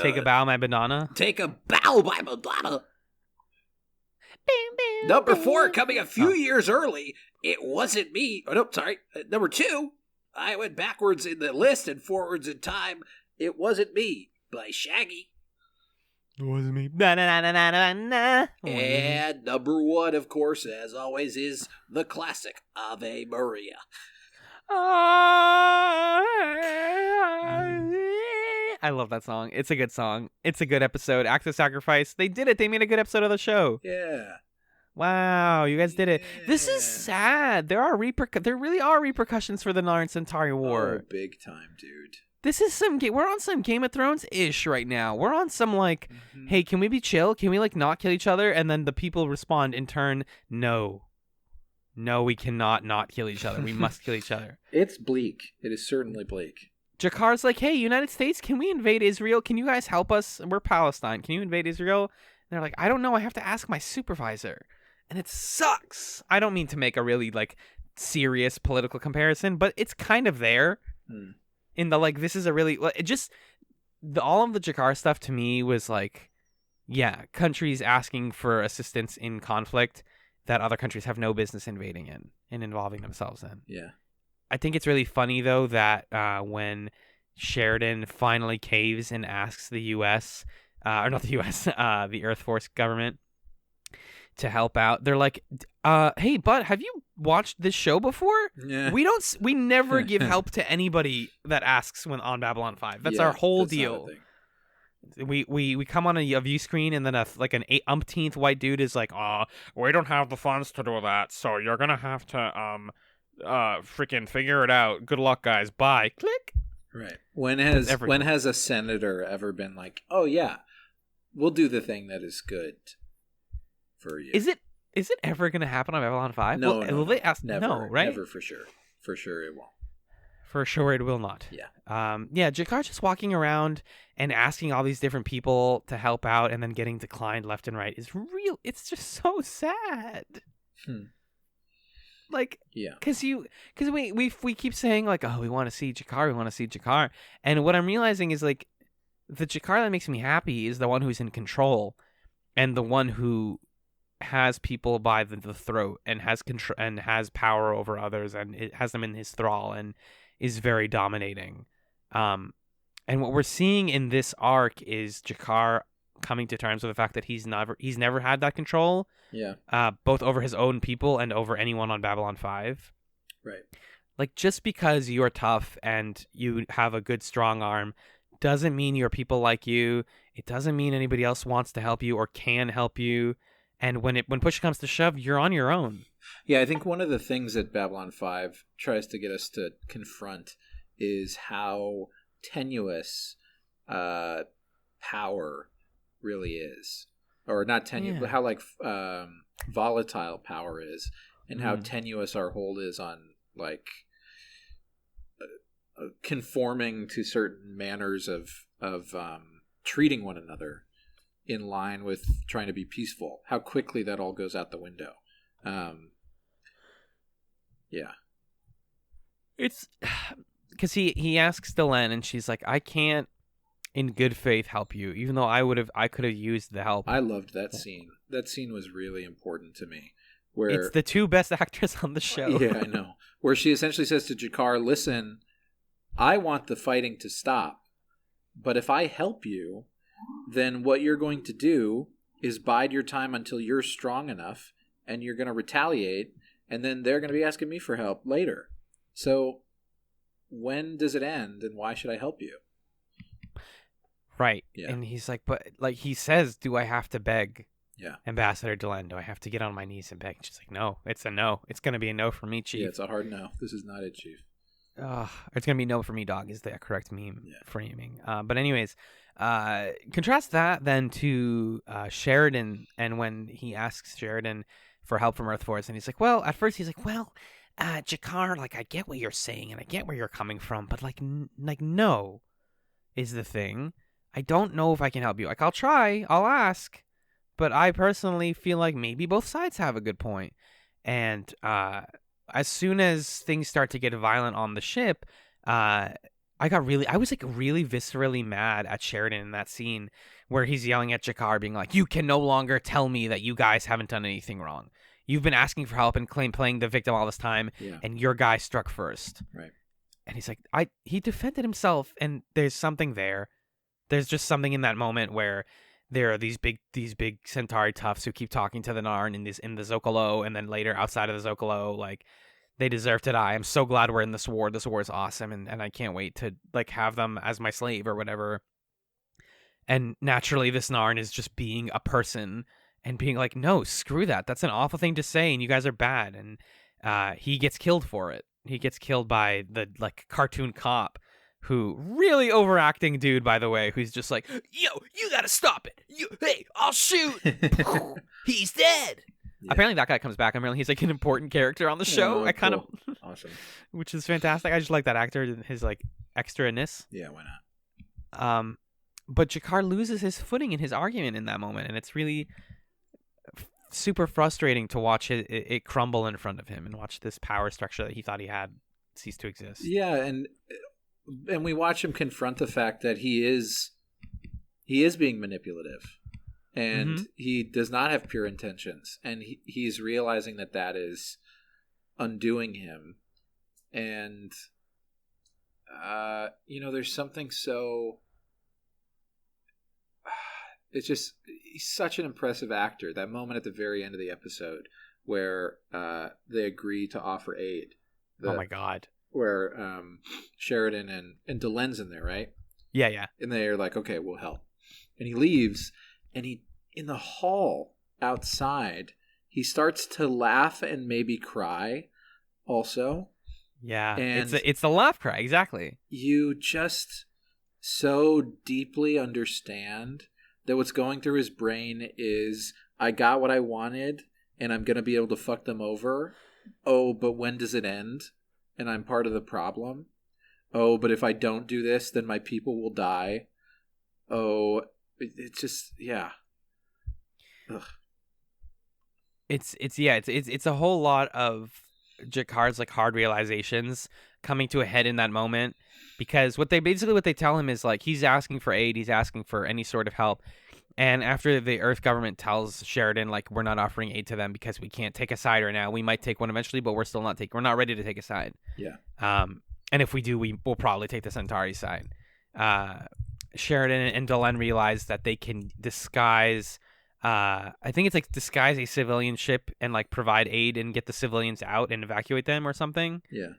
Take a Bow, My Banana. Take a Bow by Madonna. Number 4, coming a few years early, It Wasn't Me. Oh, no, sorry. Number 2, I went backwards in the list and forwards in time. It Wasn't Me by Shaggy. It wasn't me. Na, na, na, na, na, na. And number 1, of course, as always, is the classic Ave Maria. I love that song. It's a good song. It's a good episode. Acts of Sacrifice. They did it. They made a good episode of the show. Yeah. Wow, you guys did it. This is sad. There really are repercussions for the Narn Centauri War. Oh, big time, dude. This is we're on some Game of Thrones-ish right now. We're on some hey, can we be chill? Can we not kill each other? And then the people respond in turn, no. No, we cannot not kill each other. We must kill each other. It's bleak. It is certainly bleak. Jakar's like, hey, United States, can we invade Israel? Can you guys help us? We're Palestine. Can you invade Israel? And they're like, I don't know. I have to ask my supervisor. And it sucks. I don't mean to make a really serious political comparison, but it's kind of there. In the this is a really all of the Jakar stuff to me was countries asking for assistance in conflict that other countries have no business invading in and involving themselves in. Yeah. I think it's really funny though that when Sheridan finally caves and asks the U.S. Or not the U.S. The Earth Force government to help out, they're like, "Hey, bud, have you watched this show before? Yeah. We never give help to anybody that asks when on Babylon 5. That's our whole deal. We come on a view screen and then an umpteenth white dude is like, we don't have the funds to do that, so you're gonna have to freaking figure it out. Good luck, guys. Bye." Click. Right. When has a senator ever been like, "Oh yeah, we'll do the thing that is good for you"? Is it ever gonna happen on Babylon 5? No, will they ask? Never, no, right? Never, for sure. For sure, it won't. For sure, it will not. Yeah. Jakar just walking around and asking all these different people to help out and then getting declined left and right is real. It's just so sad. Like, yeah, because we keep saying like, oh, we want to see Jakar, and what I'm realizing is like, the Jakar that makes me happy is the one who's in control, and the one who has people by the throat and has control and has power over others and it has them in his thrall and is very dominating. And what we're seeing in this arc is Jakar coming to terms with the fact that he's never had that control. Yeah. Both over his own people and over anyone on Babylon 5. Right. Like, just because you're tough and you have a good strong arm doesn't mean your people like you. It doesn't mean anybody else wants to help you or can help you. And when push comes to shove, you're on your own. Yeah, I think one of the things that Babylon 5 tries to get us to confront is how tenuous power really is. Or not tenuous, but how volatile power is, and how tenuous our hold is on like conforming to certain manners of treating one another in line with trying to be peaceful. How quickly that all goes out the window. Yeah. It's because he asks Delenn and she's like, I can't in good faith help you, even though I could have used the help. I loved that scene. That scene was really important to me. Where it's the two best actors on the show. Yeah, I know. Where she essentially says to Jakar, listen, I want the fighting to stop, but if I help you, then what you're going to do is bide your time until you're strong enough, and you're going to retaliate, and then they're going to be asking me for help later. So when does it end, and why should I help you? Right. Yeah. And he's like, but like he says, do I have to beg Ambassador Delenn? Do I have to get on my knees and beg? And she's like, no, it's a no. It's going to be a no for me, Chief. Yeah, it's a hard no. This is not it, Chief. It's going to be no for me, dog, is the correct meme framing. But anyways, contrast that then to Sheridan, and when he asks Sheridan for help from Earth Force, and he's like, well, at first he's like, well, Jakar, like, I get what you're saying, and I get where you're coming from, but like no is the thing. I don't know if I can help you. Like, I'll try, I'll ask, but I personally feel like maybe both sides have a good point. And as soon as things start to get violent on the ship, I was like really viscerally mad at Sheridan in that scene where he's yelling at Jakar, being like, you can no longer tell me that you guys haven't done anything wrong. You've been asking for help and playing the victim all this time, and your guy struck first. Right. And he's like, he defended himself, and there's something there. There's just something in that moment where there are these big Centauri toughs who keep talking to the Narn in the Zocalo, and then later outside of the Zocalo, like, they deserve to die. I'm so glad we're in this war. This war is awesome, and I can't wait to like have them as my slave or whatever. And naturally, this Narn is just being a person and being like, no, screw that. That's an awful thing to say, and you guys are bad. And he gets killed for it. He gets killed by the like cartoon cop, who really overacting dude, by the way, who's just like, yo, you gotta stop it. Hey, I'll shoot. He's dead. Yeah. Apparently that guy comes back. Apparently he's like an important character on the show. I kind of awesome, which is fantastic. I just like that actor and his like extra-ness. Yeah, why not? But Jakar loses his footing in his argument in that moment, and it's really super frustrating to watch it crumble in front of him and watch this power structure that he thought he had cease to exist. Yeah, and we watch him confront the fact that he is being manipulative. And he does not have pure intentions. And he's realizing that is undoing him. And, there's something so... It's just, he's such an impressive actor. That moment at the very end of the episode where they agree to offer aid. Oh my God. Where Sheridan and Delen's in there, right? Yeah. And they're like, okay, we'll help. And he leaves, and he, in the hall outside, he starts to laugh and maybe cry also. Yeah, and it's the laugh cry, exactly. You just so deeply understand that what's going through his brain is, I got what I wanted, and I'm going to be able to fuck them over. Oh, but when does it end? And I'm part of the problem. Oh, but if I don't do this, then my people will die. Oh, it's just, yeah. Ugh. It's a whole lot of Jakar's like hard realizations coming to a head in that moment, because what they tell him is like, he's asking for aid, he's asking for any sort of help, and after the Earth government tells Sheridan like, we're not offering aid to them because we can't take a side right now. We might take one eventually, but we're not ready to take a side. Yeah. And if we do, we'll probably take the Centauri side. Sheridan and Delenn realize that they can disguise. I think it's like disguise a civilian ship and like provide aid and get the civilians out and evacuate them or something. Yeah.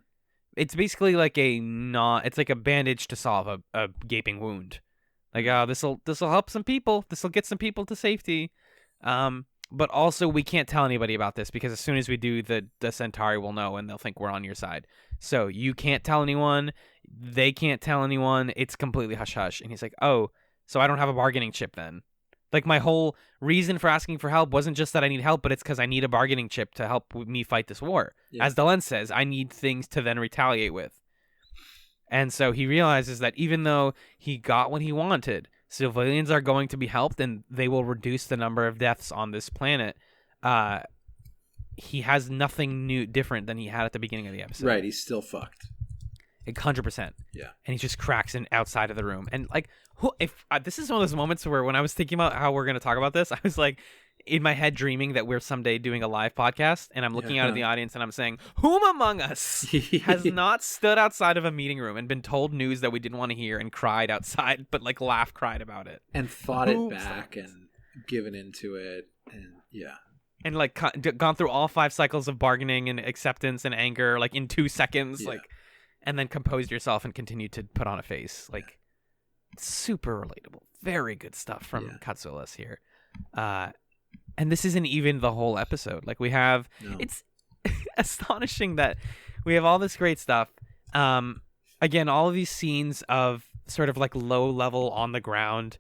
It's basically like it's like a bandage to solve a gaping wound. Like, oh, this'll help some people. This'll get some people to safety. But also we can't tell anybody about this, because as soon as we do, the Centauri will know and they'll think we're on your side. So you can't tell anyone. They can't tell anyone. It's completely hush hush. And he's like, oh, so I don't have a bargaining chip then. Like, my whole reason for asking for help wasn't just that I need help, but it's because I need a bargaining chip to help me fight this war. Yeah. As Delenn says, I need things to then retaliate with. And so he realizes that even though he got what he wanted, civilians are going to be helped and they will reduce the number of deaths on this planet. He has nothing different than he had at the beginning of the episode. Right, he's still fucked. 100%. Yeah. And he just cracks in outside of the room. And like, if this is one of those moments where when I was thinking about how we're going to talk about this, I was like in my head dreaming that we're someday doing a live podcast, and I'm looking out at the audience and I'm saying, whom among us has not stood outside of a meeting room and been told news that we didn't want to hear and cried outside, but like cried about it and fought it back and given into it, and yeah. And like gone through all 5 cycles of bargaining and acceptance and anger, like in 2 seconds, like, and then composed yourself and continued to put on a face. Like, super relatable. Very good stuff from Katsulas here. And this isn't even the whole episode. Like, it's astonishing that we have all this great stuff. Again, all of these scenes of sort of like low level on the ground,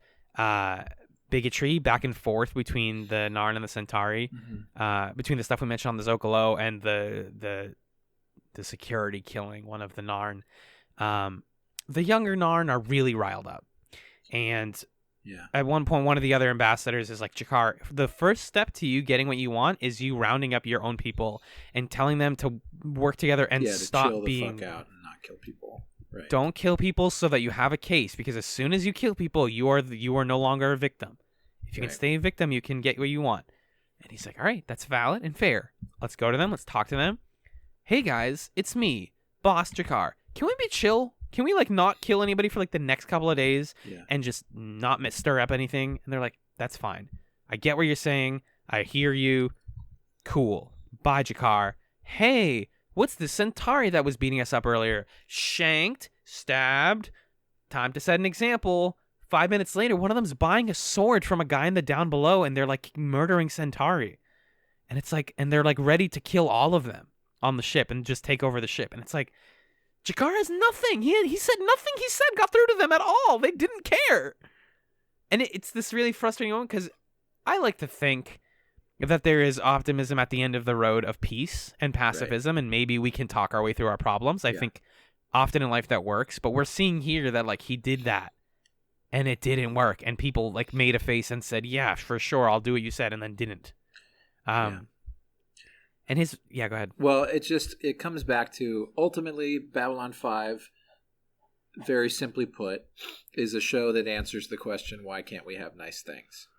bigotry back and forth between the Narn and the Centauri, between the stuff we mentioned on the Zocalo and the security killing one of the Narn. The younger Narn are really riled up. And at one point, one of the other ambassadors is like, Jakar, the first step to you getting what you want is you rounding up your own people and telling them to work together and stop chill being... the fuck out and not kill people. Right. Don't kill people so that you have a case, because as soon as you kill people, you are no longer a victim. If you can stay a victim, you can get what you want. And he's like, all right, that's valid and fair. Let's go to them. Let's talk to them. Hey guys, it's me, Boss Jakar. Can we be chill? Can we like not kill anybody for like the next couple of days and just not stir up anything? And they're like, that's fine. I get what you're saying. I hear you. Cool. Bye, Jakar. Hey, what's the Centauri that was beating us up earlier? Shanked, stabbed. Time to set an example. 5 minutes later, one of them's buying a sword from a guy in the down below, and they're like murdering Centauri. And it's like, and they're like ready to kill all of them on the ship and just take over the ship. And it's like, Jakar has nothing. He said nothing he said got through to them at all. They didn't care. And it's this really frustrating moment, because I like to think that there is optimism at the end of the road of peace and pacifism, and maybe we can talk our way through our problems. I think often in life that works, but we're seeing here that like he did that and it didn't work, and people like made a face and said, yeah, for sure, I'll do what you said, and then didn't. And go ahead. Well, it comes back to, ultimately, Babylon 5, very simply put, is a show that answers the question, why can't we have nice things?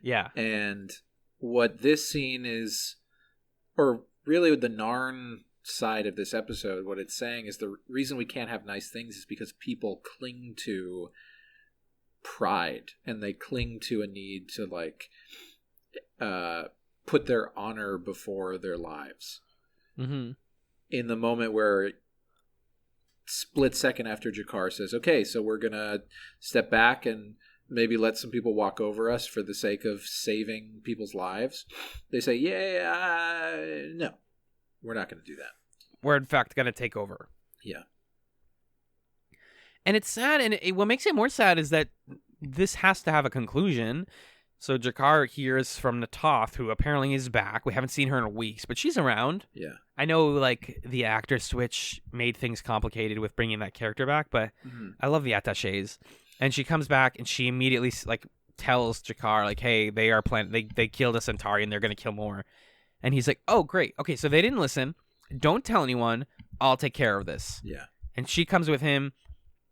Yeah. And what this scene is, or really the Narn side of this episode, what it's saying is the reason we can't have nice things is because people cling to pride, and they cling to a need to like put their honor before their lives. Mm-hmm. In the moment where split second after Jakar says, okay, so we're gonna step back and maybe let some people walk over us for the sake of saving people's lives, they say, no, we're not going to do that. We're in fact going to take over. Yeah. And it's sad, and what makes it more sad is that this has to have a conclusion. So Jakar hears from Natoth, who apparently is back. We haven't seen her in weeks, but she's around. Yeah. I know, like, the actor switch made things complicated with bringing that character back, but I love the attachés. And she comes back, and she immediately, like, tells Jakar, like, hey, they are they killed a Centauri, and they're going to kill more. And he's like, oh, great. Okay, so they didn't listen. Don't tell anyone. I'll take care of this. Yeah. And she comes with him,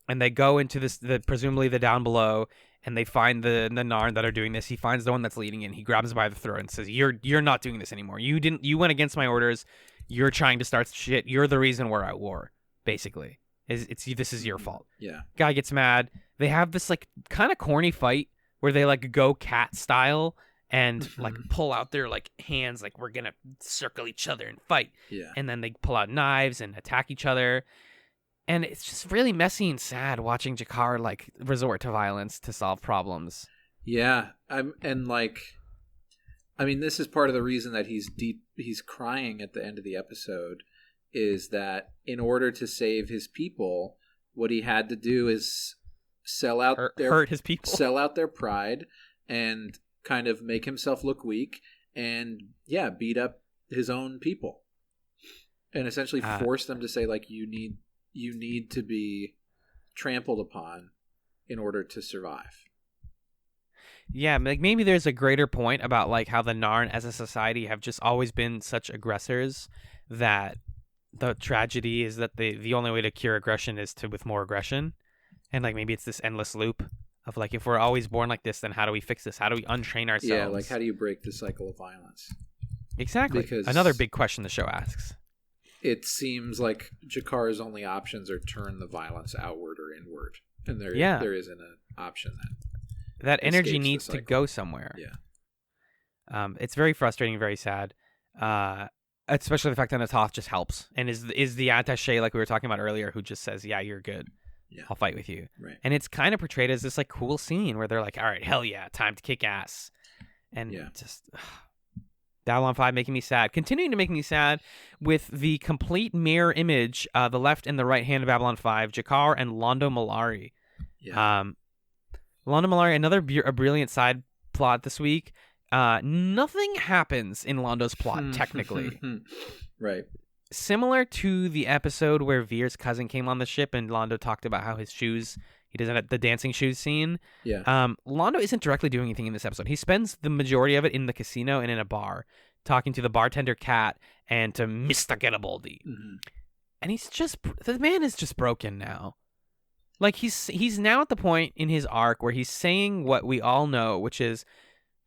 and they go into presumably the down below, and they find the Narn that are doing this. He finds the one that's leading in. He grabs him by the throat and says, you're not doing this anymore. You went against my orders. You're trying to start shit. You're the reason we're at war, basically. This is your fault. Yeah. Guy gets mad. They have this like kind of corny fight where they like go cat style and like pull out their like hands like we're gonna circle each other and fight. Yeah. And then they pull out knives and attack each other. And it's just really messy and sad watching Jakar like resort to violence to solve problems. Yeah. This is part of the reason that he's crying at the end of the episode, is that in order to save his people, what he had to do is hurt his people, sell out their pride, and kind of make himself look weak, and beat up his own people, and essentially force them to say like you need to be trampled upon in order to survive. Yeah, like maybe there's a greater point about like how the Narn as a society have just always been such aggressors that the tragedy is that the only way to cure aggression is with more aggression. And like maybe it's this endless loop of like, if we're always born like this, then how do we fix this? How do we untrain ourselves? Yeah, like how do you break the cycle of violence? Exactly. Because another big question the show asks. It seems like Jakar's only options are turn the violence outward or inward. And there isn't an option that energy needs to go somewhere. Yeah. It's very frustrating, very sad. Especially the fact that Natoth just helps and is the attaché like we were talking about earlier, who just says, yeah, you're good. Yeah. I'll fight with you. Right. And it's kind of portrayed as this like cool scene where they're like, all right, hell yeah, time to kick ass. And just Babylon 5 making me sad. Continuing to make me sad with the complete mirror image, the left and the right hand of Babylon 5, Jakar and Londo Mollari. Yeah. Londo Mollari, another a brilliant side plot this week. Nothing happens in Londo's plot, technically. Right. Similar to the episode where Veer's cousin came on the ship and Londo talked about how his shoes, he doesn't have the dancing shoes scene. Yeah. Londo isn't directly doing anything in this episode. He spends the majority of it in the casino and in a bar, talking to the bartender Cat and to Mr. Garibaldi. Mm-hmm. And the man is just broken now. Like he's now at the point in his arc where he's saying what we all know, which is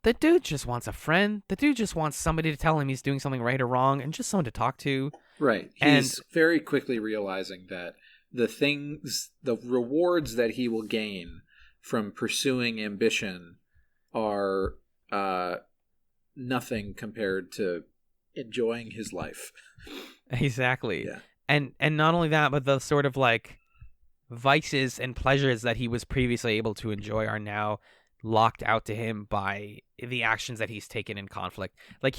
the dude just wants a friend. The dude just wants somebody to tell him he's doing something right or wrong and just someone to talk to. Right. He's very quickly realizing that the rewards that he will gain from pursuing ambition are nothing compared to enjoying his life. Exactly. Yeah. And not only that, but the sort of like vices and pleasures that he was previously able to enjoy are now locked out to him by the actions that he's taken in conflict. Like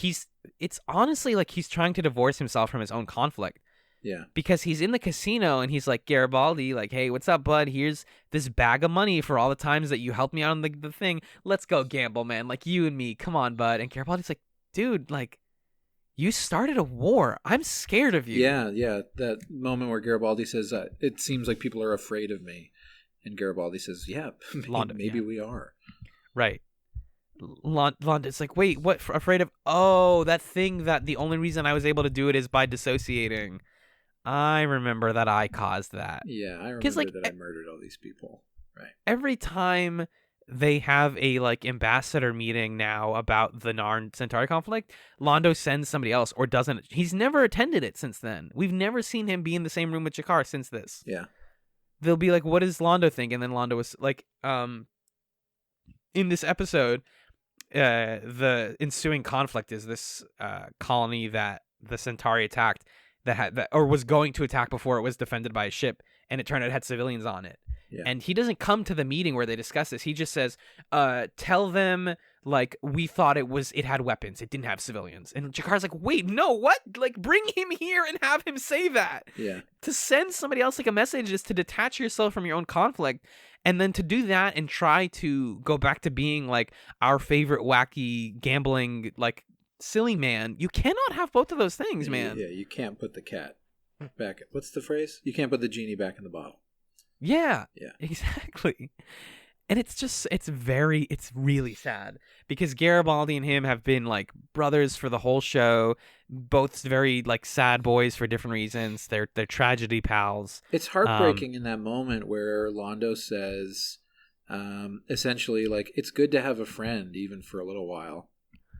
it's honestly like he's trying to divorce himself from his own conflict. Yeah. Because he's in the casino and he's like, Garibaldi, like, hey, what's up, bud? Here's this bag of money for all the times that you helped me out on the thing. Let's go gamble, man. Like, you and me. Come on, bud. And Garibaldi's like, dude, like, you started a war. I'm scared of you. Yeah. That moment where Garibaldi says, it seems like people are afraid of me. And Garibaldi says, yeah, maybe we are. Right. Londo's like, wait, what? Afraid of? Oh, that thing that the only reason I was able to do it is by dissociating. I remember that I caused that. Yeah, I remember that I murdered all these people. Right. Every time they have a like ambassador meeting now about the Narn Centauri conflict, Londo sends somebody else or doesn't. He's never attended it since then. We've never seen him be in the same room with Jakar since this. Yeah. They'll be like, what does Londo think? And then Londo was like, in this episode, the ensuing conflict is this colony that the Centauri attacked or was going to attack before it was defended by a ship, and it turned out it had civilians on it. Yeah. And he doesn't come to the meeting where they discuss this. He just says, tell them, like, we thought it had weapons. It didn't have civilians. And Jakar's like, wait, no, what? Like, bring him here and have him say that. Yeah. To send somebody else, like, a message is to detach yourself from your own conflict. And then to do that and try to go back to being, like, our favorite wacky, gambling, like, silly man. You cannot have both of those things, man. Yeah, you can't put the cat back. What's the phrase? You can't put the genie back in the bottle. Yeah, Yeah, exactly. And it's really sad because Garibaldi and him have been like brothers for the whole show, both very like sad boys for different reasons. They're tragedy pals. It's heartbreaking in that moment where Londo says, essentially, like, it's good to have a friend even for a little while.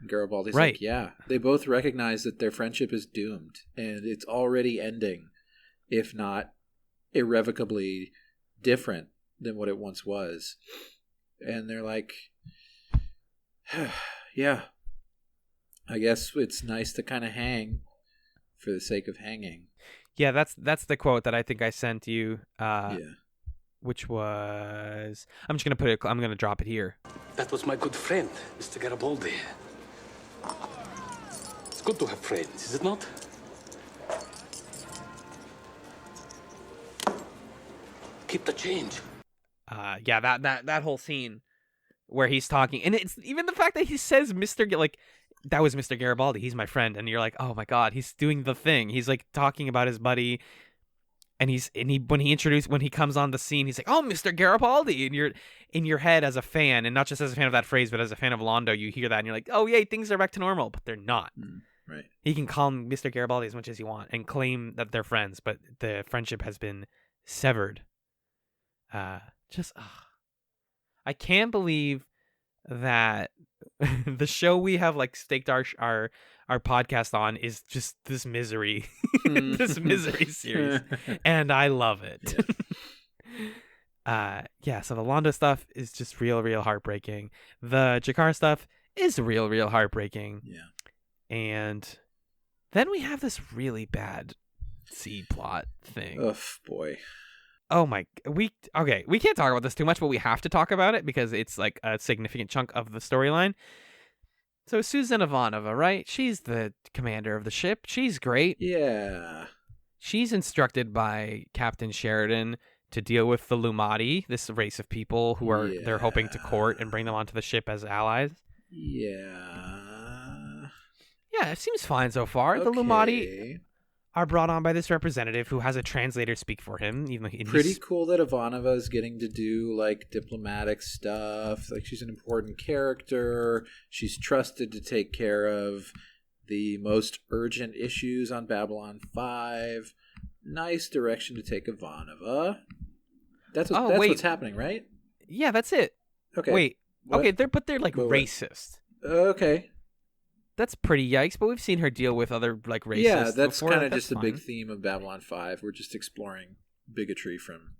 And Garibaldi's right. like, yeah, they both recognize that their friendship is doomed and it's already ending, if not irrevocably different than what it once was. And they're like, yeah, I guess it's nice to kind of hang for the sake of hanging. Yeah, that's the quote that I think I sent you, Yeah. which was, I'm going to drop it here. That was my good friend, Mr. Garibaldi. It's good to have friends, is it not? Keep the change. Yeah, that whole scene where he's talking, and it's even the fact that he says like, that was Mr. Garibaldi, he's my friend, and you're like, oh my god, he's doing the thing. He's like talking about his buddy, and when he comes on the scene, he's like, oh, Mr. Garibaldi, and you're in your head as a fan, and not just as a fan of that phrase, but as a fan of Londo, you hear that and you're like, oh yay, things are back to normal, but they're not. Right. He can call him Mr. Garibaldi as much as you want and claim that they're friends, but the friendship has been severed. I can't believe that the show we have like staked our podcast on is just this misery, this misery series, and I love it. Yeah. So the Londo stuff is just real heartbreaking. The Jakar stuff is real heartbreaking. Yeah. And then we have this really bad seed plot thing. Oh boy. Oh my, we can't talk about this too much, but we have to talk about it because it's like a significant chunk of the storyline. So Susan Ivanova, right? She's the commander of the ship. She's great. Yeah. She's instructed by Captain Sheridan to deal with the Lumati, this race of people who they're hoping to court and bring them onto the ship as allies. Yeah. Yeah, it seems fine so far. Okay. The Lumati are brought on by this representative who has a translator speak for him. Even though pretty cool that Ivanova is getting to do like diplomatic stuff. Like, she's an important character. She's trusted to take care of the most urgent issues on Babylon 5. Nice direction to take Ivanova. That's what's happening, right? Yeah, that's it. Okay. Wait. What? Okay, they're like racist. Okay. That's pretty yikes, but we've seen her deal with other like racists. Yeah, that's kind of just fine. a big theme of Babylon 5. We're just exploring bigotry from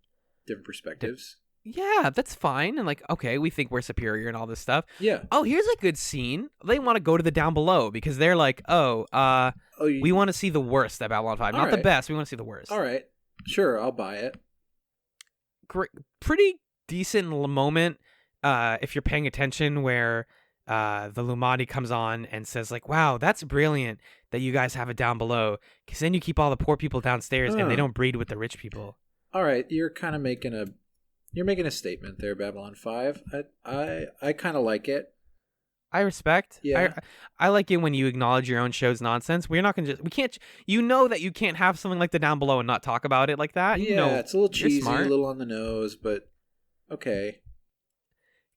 different perspectives. Yeah, that's fine. And like, okay, we think we're superior and all this stuff. Yeah. Oh, here's a good scene. They want to go to the down below because they're like, we want to see the worst at Babylon 5. Not the best. We want to see the worst. All right. Sure, I'll buy it. Great, pretty decent moment if you're paying attention where the Lumati comes on and says like, wow, that's brilliant that you guys have it down below because then you keep all the poor people downstairs and they don't breed with the rich people. All right. You're kind of making a statement there, Babylon 5. I kind of like it. I respect. Yeah. I like it when you acknowledge your own show's nonsense. We can't, you know that you can't have something like the down below and not talk about it like that. Yeah, it's a little cheesy, a little on the nose, but okay.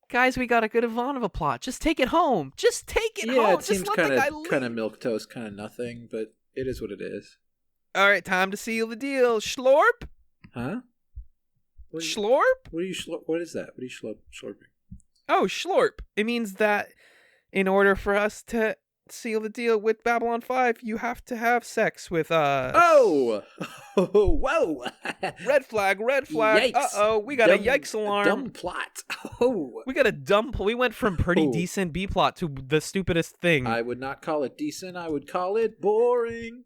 Guys, we got a good Ivanova plot. Just take it home. Just take it home. Yeah, it just seems kind of milquetoast, kind of nothing, but it is what it is. All right, time to seal the deal. Schlorp? Huh? Schlorp? What is that? What are you slurping? Oh, schlorp. It means that in order for us to seal the deal with Babylon 5, you have to have sex with us. Oh! Whoa! Red flag, red flag. Yikes. Uh-oh, we got a yikes alarm. Dumb plot. Oh! We got a dumb... We went from pretty Oh. decent B-plot to the stupidest thing. I would not call it decent. I would call it boring.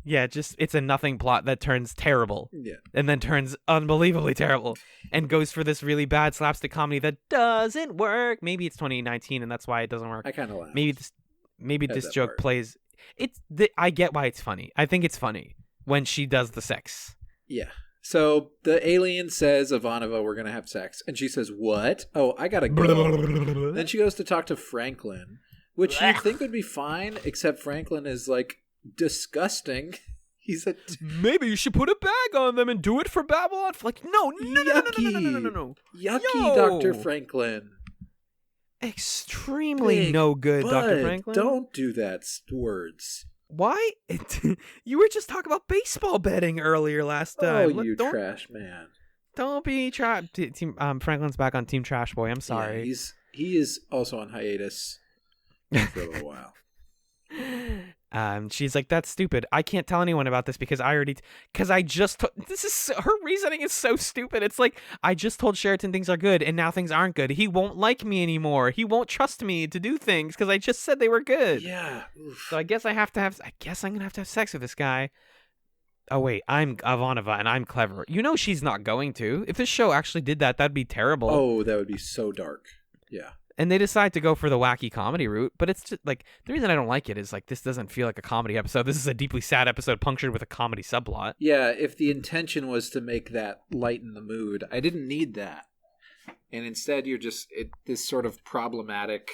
Yeah, just it's a nothing plot that turns terrible. Yeah. And then turns unbelievably terrible and goes for this really bad slapstick comedy that doesn't work. Maybe it's 2019 and that's why it doesn't work. I kind of laughed. Maybe At this that joke part. plays. I get why it's funny. I think it's funny when she does the sex. Yeah. So the alien says, Ivanova, we're going to have sex. And she says, what? Oh, I got to go. Then she goes to talk to Franklin, which you'd think would be fine, except Franklin is like disgusting. He's a Maybe you should put a bag on them and do it for Babylon. Like, no. yucky Yo. Dr. Franklin. Extremely Big no good, Dr. Bud, Franklin. Don't do that words. Why? You were just talking about baseball betting earlier last time. Oh, you don't, trash man. Don't be trapped. Franklin's back on Team Trash Boy. I'm sorry. Yeah, he is also on hiatus for a little while. She's like, that's stupid. I can't tell anyone about this because I just her reasoning is so stupid. It's like, I just told Sheridan things are good and now things aren't good. He won't like me anymore. He won't trust me to do things because I just said they were good. Yeah. Oof. So I guess I'm gonna have to have sex with this guy. Oh wait, I'm Ivanova and I'm clever. You know she's not going to. If this show actually did that, that'd be terrible. Oh, that would be so dark. Yeah. And they decide to go for the wacky comedy route, but it's just like, the reason I don't like it is like, this doesn't feel like a comedy episode. This is a deeply sad episode punctured with a comedy subplot. Yeah, if the intention was to make that lighten the mood, I didn't need that. And instead you're just this sort of problematic,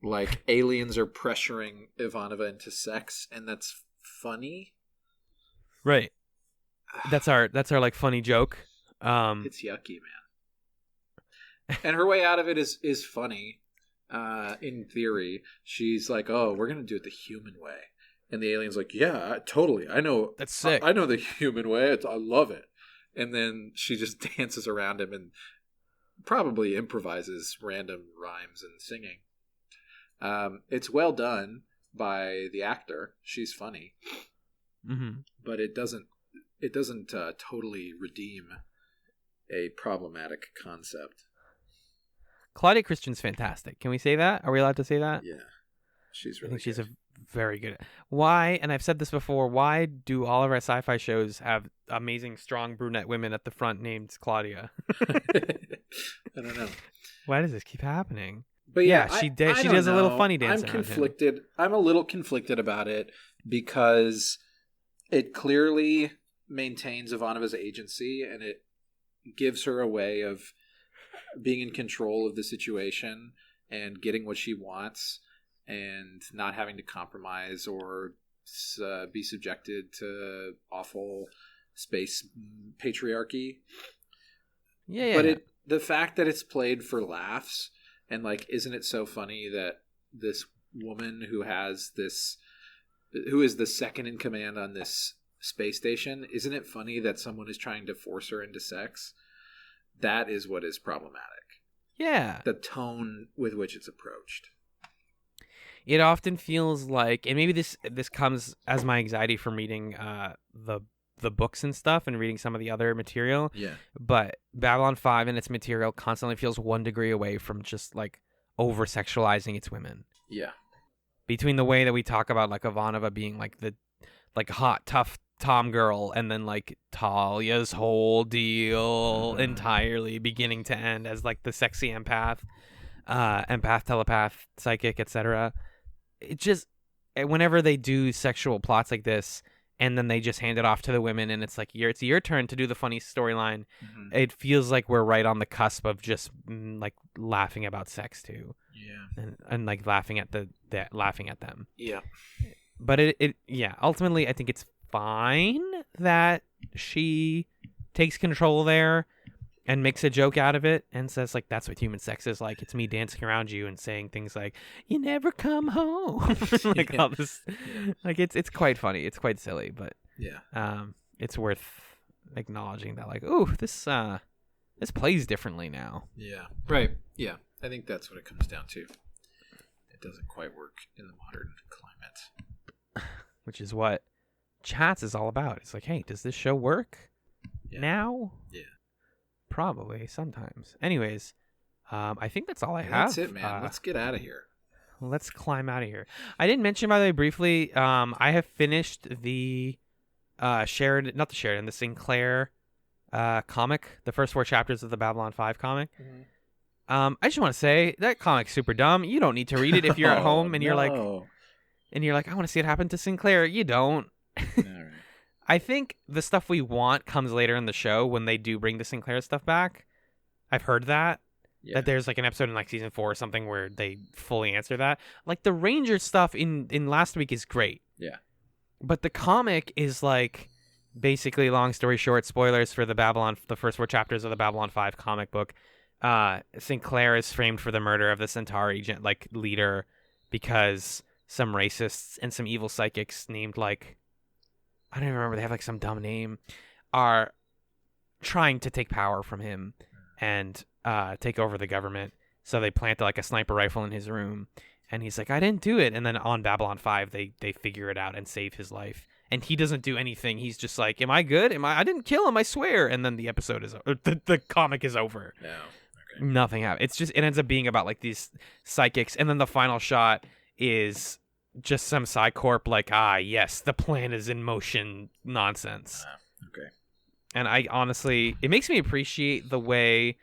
like aliens are pressuring Ivanova into sex, and that's funny. Right. That's our like funny joke. It's yucky, man. And her way out of it is funny. In theory, she's like, "Oh, we're gonna do it the human way," and the alien's like, "Yeah, totally. I know. That's sick. I know the human way. I love it." And then she just dances around him and probably improvises random rhymes and singing. It's well done by the actor. She's funny, but it doesn't totally redeem a problematic concept. Claudia Christian's fantastic. Can we say that? Are we allowed to say that? Yeah, she's I really. think she's very good. Why? And I've said this before. Why do all of our sci-fi shows have amazing, strong brunette women at the front named Claudia? I don't know. Why does this keep happening? But yeah, she I she don't does a little know. funny dance. I'm around him. conflicted. I'm a little conflicted about it because it clearly maintains Ivanova's agency and it gives her a way of being in control of the situation and getting what she wants and not having to compromise or be subjected to awful space patriarchy. Yeah. But the fact that it's played for laughs and like, isn't it so funny that this woman who is the second in command on this space station, isn't it funny that someone is trying to force her into sex? That is what is problematic. Yeah. The tone with which it's approached. It often feels like, and maybe this comes as my anxiety from reading the books and stuff and reading some of the other material. Yeah. But Babylon 5 and its material constantly feels 1 degree away from just like over sexualizing its women. Yeah. Between the way that we talk about like Ivanova being like the like hot, tough Tom girl, and then like Talia's whole deal entirely beginning to end as like the sexy empath, telepath, psychic, etc. It just, whenever they do sexual plots like this and then they just hand it off to the women and it's like it's your turn to do the funny storyline, it feels like we're right on the cusp of just like laughing about sex too. Yeah. And like laughing at laughing at them. Yeah. But ultimately I think it's fine that she takes control there and makes a joke out of it and says like, that's what human sex is like. It's me dancing around you and saying things like, you never come home. Like all this, like it's quite funny. It's quite silly, but yeah, it's worth acknowledging that like, ooh, this this plays differently now. Yeah. Right. Yeah. I think that's what it comes down to. It doesn't quite work in the modern climate. Which is what Chats is all about. It's like, hey, does this show work now? Yeah. Probably, sometimes. Anyways, I think that's all I have. That's it, man. Let's get out of here. Let's climb out of here. I didn't mention, by the way, briefly, I have finished the the Sinclair comic, the first 4 chapters of the Babylon 5 comic. I just want to say that comic's super dumb. You don't need to read it if you're at home and you're like, I want to see it happen to Sinclair. You don't. All right. I think the stuff we want comes later in the show when they do bring the Sinclair stuff back. I've heard that. Yeah. That there's like an episode in like season 4 or something where they fully answer that. Like the Ranger stuff in last week is great. Yeah. But the comic is like basically, long story short, spoilers for the first 4 chapters of the Babylon 5 comic book. Sinclair is framed for the murder of the Centauri leader because some racists and some evil psychics named like, I don't even remember, they have like some dumb name, are trying to take power from him and take over the government. So they plant like a sniper rifle in his room, and he's like, I didn't do it. And then on Babylon 5, they figure it out and save his life. And he doesn't do anything. He's just like, am I good? I didn't kill him, I swear. And then the episode is the comic is over. No. Okay. Nothing happens. It ends up being about like these psychics, and then the final shot is just some Psycorp like, yes, the plan is in motion nonsense. Okay. And I honestly, it makes me appreciate the way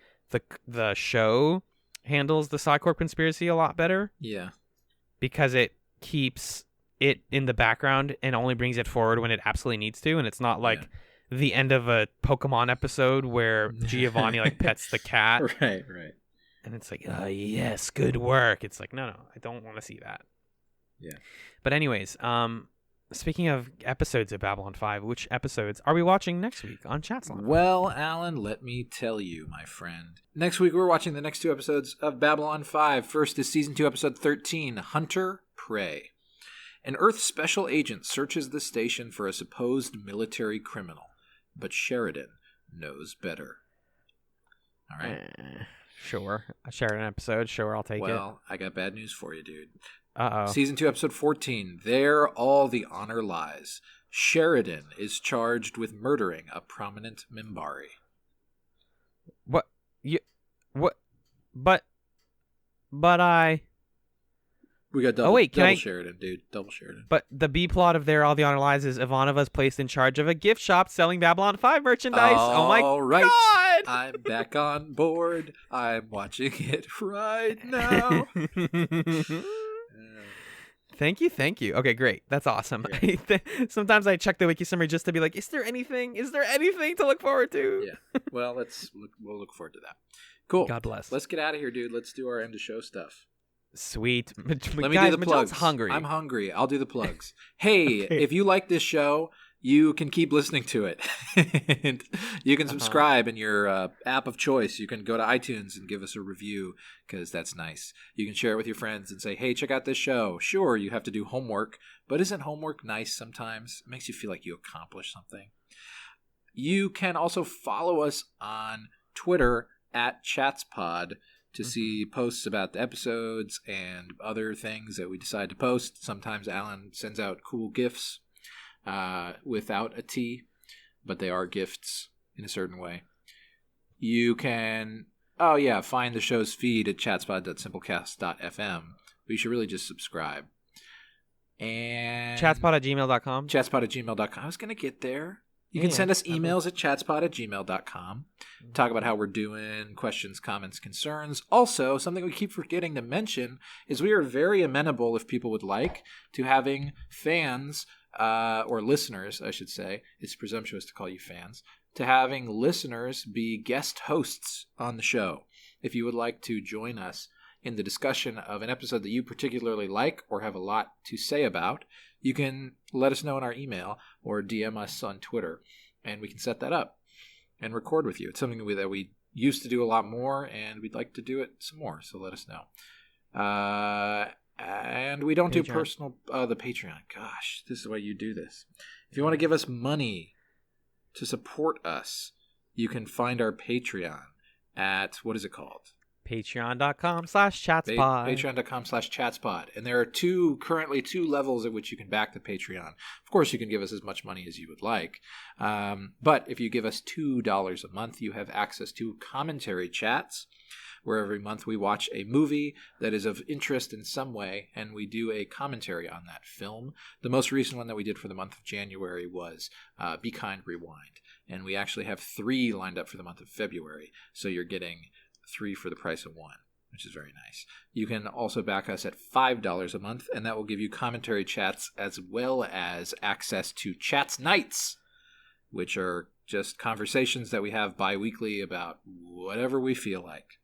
the show handles the Psycorp conspiracy a lot better. Yeah. Because it keeps it in the background and only brings it forward when it absolutely needs to, and it's not like the end of a Pokemon episode where Giovanni like pets the cat. Right. And it's like, yes, good work. It's like, no, I don't want to see that. Yeah. But anyways, speaking of episodes of Babylon 5, which episodes are we watching next week on Chatzylon? Well, Alan, let me tell you, my friend. Next week, we're watching the next 2 episodes of Babylon 5. First is Season 2, Episode 13, Hunter Prey. An Earth special agent searches the station for a supposed military criminal, but Sheridan knows better. All right? Sure. A Sheridan episode. Sure, I'll take it. Well, I got bad news for you, dude. Uh-oh. Season 2, Episode 14, There All the Honor Lies. Sheridan is charged with murdering a prominent Minbari. What? But I... We got double, Sheridan, dude. Double Sheridan. But the B plot of There All the Honor Lies is Ivanova's placed in charge of a gift shop selling Babylon 5 merchandise. Oh my God! I'm back on board. I'm watching it right now. Thank you. Okay, great. That's awesome. Yeah. Sometimes I check the wiki summary just to be like, is there anything to look forward to? Yeah. Well, we'll look forward to that. Cool. God bless. Let's get out of here, dude. Let's do our end of show stuff. Sweet. Let me do the plugs. Hungry. I'm hungry. I'll do the plugs. Hey, okay. If you like this show, you can keep listening to it. And you can subscribe in your app of choice. You can go to iTunes and give us a review because that's nice. You can share it with your friends and say, hey, check out this show. Sure, you have to do homework, but isn't homework nice sometimes? It makes you feel like you accomplished something. You can also follow us on Twitter at ChatsPod to see posts about the episodes and other things that we decide to post. Sometimes Alan sends out cool gifts without a T, but they are gifts in a certain way. You can, find the show's feed at chatspod.simplecast.fm. But you should really just subscribe. And chatspod@gmail.com. Chatspod@gmail.com. I was going to get there. You can send us emails at chatspod@gmail.com. Talk about how we're doing, questions, comments, concerns. Also, something we keep forgetting to mention is we are very amenable, if people would like, to having fans, or listeners, I should say. It's presumptuous to call you fans. To having listeners be guest hosts on the show. If you would like to join us in the discussion of an episode that you particularly like or have a lot to say about, you can let us know in our email or DM us on Twitter, and we can set that up and record with you. It's something that we used to do a lot more, and we'd like to do it some more, so let us know. And we don't do personal... the Patreon. Gosh, this is why you do this. If you want to give us money to support us, you can find our Patreon at, what is it called? Patreon.com/chatspod. Patreon.com/chatspod. And there are currently two levels at which you can back the Patreon. Of course, you can give us as much money as you would like. But if you give us $2 a month, you have access to commentary chats, where every month we watch a movie that is of interest in some way, and we do a commentary on that film. The most recent one that we did for the month of January was Be Kind, Rewind. And we actually have 3 lined up for the month of February. So you're getting 3 for the price of 1, which is very nice. You can also back us at $5 a month, and that will give you commentary chats as well as access to Chats Nights, which are just conversations that we have bi-weekly about whatever we feel like.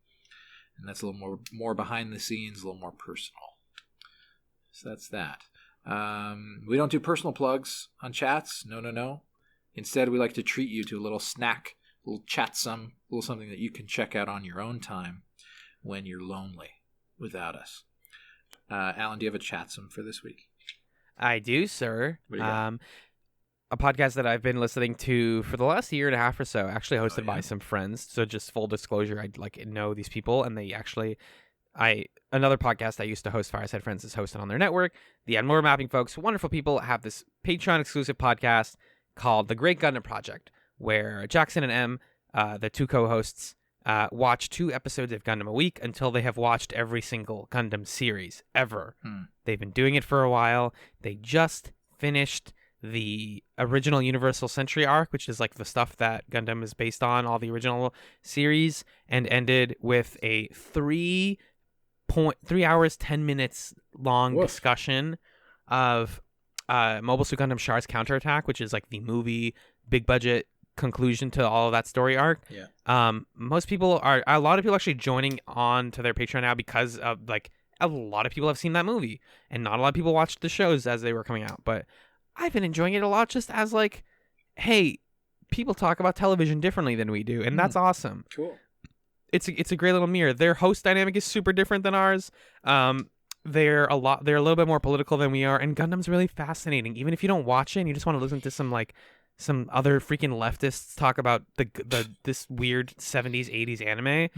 And that's a little more behind the scenes, a little more personal. So that's that. We don't do personal plugs on chats. No. Instead, we like to treat you to a little snack, a little chatsome, a little something that you can check out on your own time when you're lonely without us. Alan, do you have a chatsome for this week? I do, sir. What do you got? A podcast that I've been listening to for the last year and a half or so, actually hosted by some friends. So just full disclosure, I know these people, and they actually, another podcast I used to host, Fireside Friends, is hosted on their network. The Admiral Mapping folks, wonderful people, have this Patreon exclusive podcast called The Great Gundam Project, where Jackson and Em, the 2 co-hosts, watch 2 episodes of Gundam a week until they have watched every single Gundam series ever. They've been doing it for a while. They just finished the original Universal Century arc, which is like the stuff that Gundam is based on, all the original series, and ended with a 3 hours 10 minutes long discussion of Mobile Suit Gundam Char's Counterattack, which is like the movie big budget conclusion to all of that story arc. Yeah. A lot of people actually joining on to their Patreon now because of, like, a lot of people have seen that movie, and not a lot of people watched the shows as they were coming out, but I've been enjoying it a lot just as, like, hey, people talk about television differently than we do, and that's awesome. Cool. It's a great little mirror. Their host dynamic is super different than ours. They're a little bit more political than we are, and Gundam's really fascinating. Even if you don't watch it and you just want to listen to some other freaking leftists talk about this weird 70s 80s anime,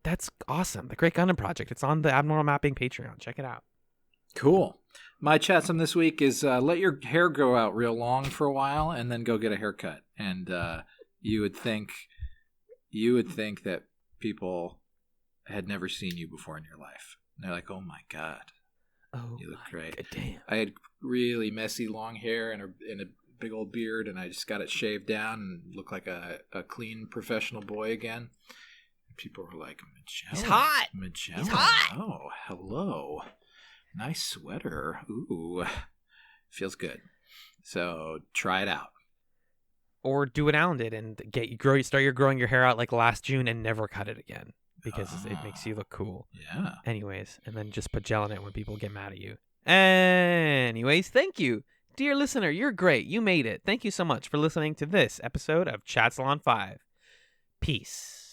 that's awesome. The Great Gundam Project. It's on the Abnormal Mapping Patreon. Check it out. Cool. My chatsome this week is let your hair grow out real long for a while and then go get a haircut. And you would think that people had never seen you before in your life. And they're like, oh my God, you look great. God damn. I had really messy long hair and a big old beard, and I just got it shaved down and looked like a clean professional boy again. People were like, Magellan. He's hot. Magellan. He's hot. Oh, hello. Nice sweater. Ooh. Feels good. So try it out. Or do what Alan did and start growing your hair out like last June and never cut it again because it makes you look cool. Yeah. Anyways, and then just put gel in it when people get mad at you. Anyways, thank you. Dear listener, you're great. You made it. Thank you so much for listening to this episode of Chatzylon 5. Peace.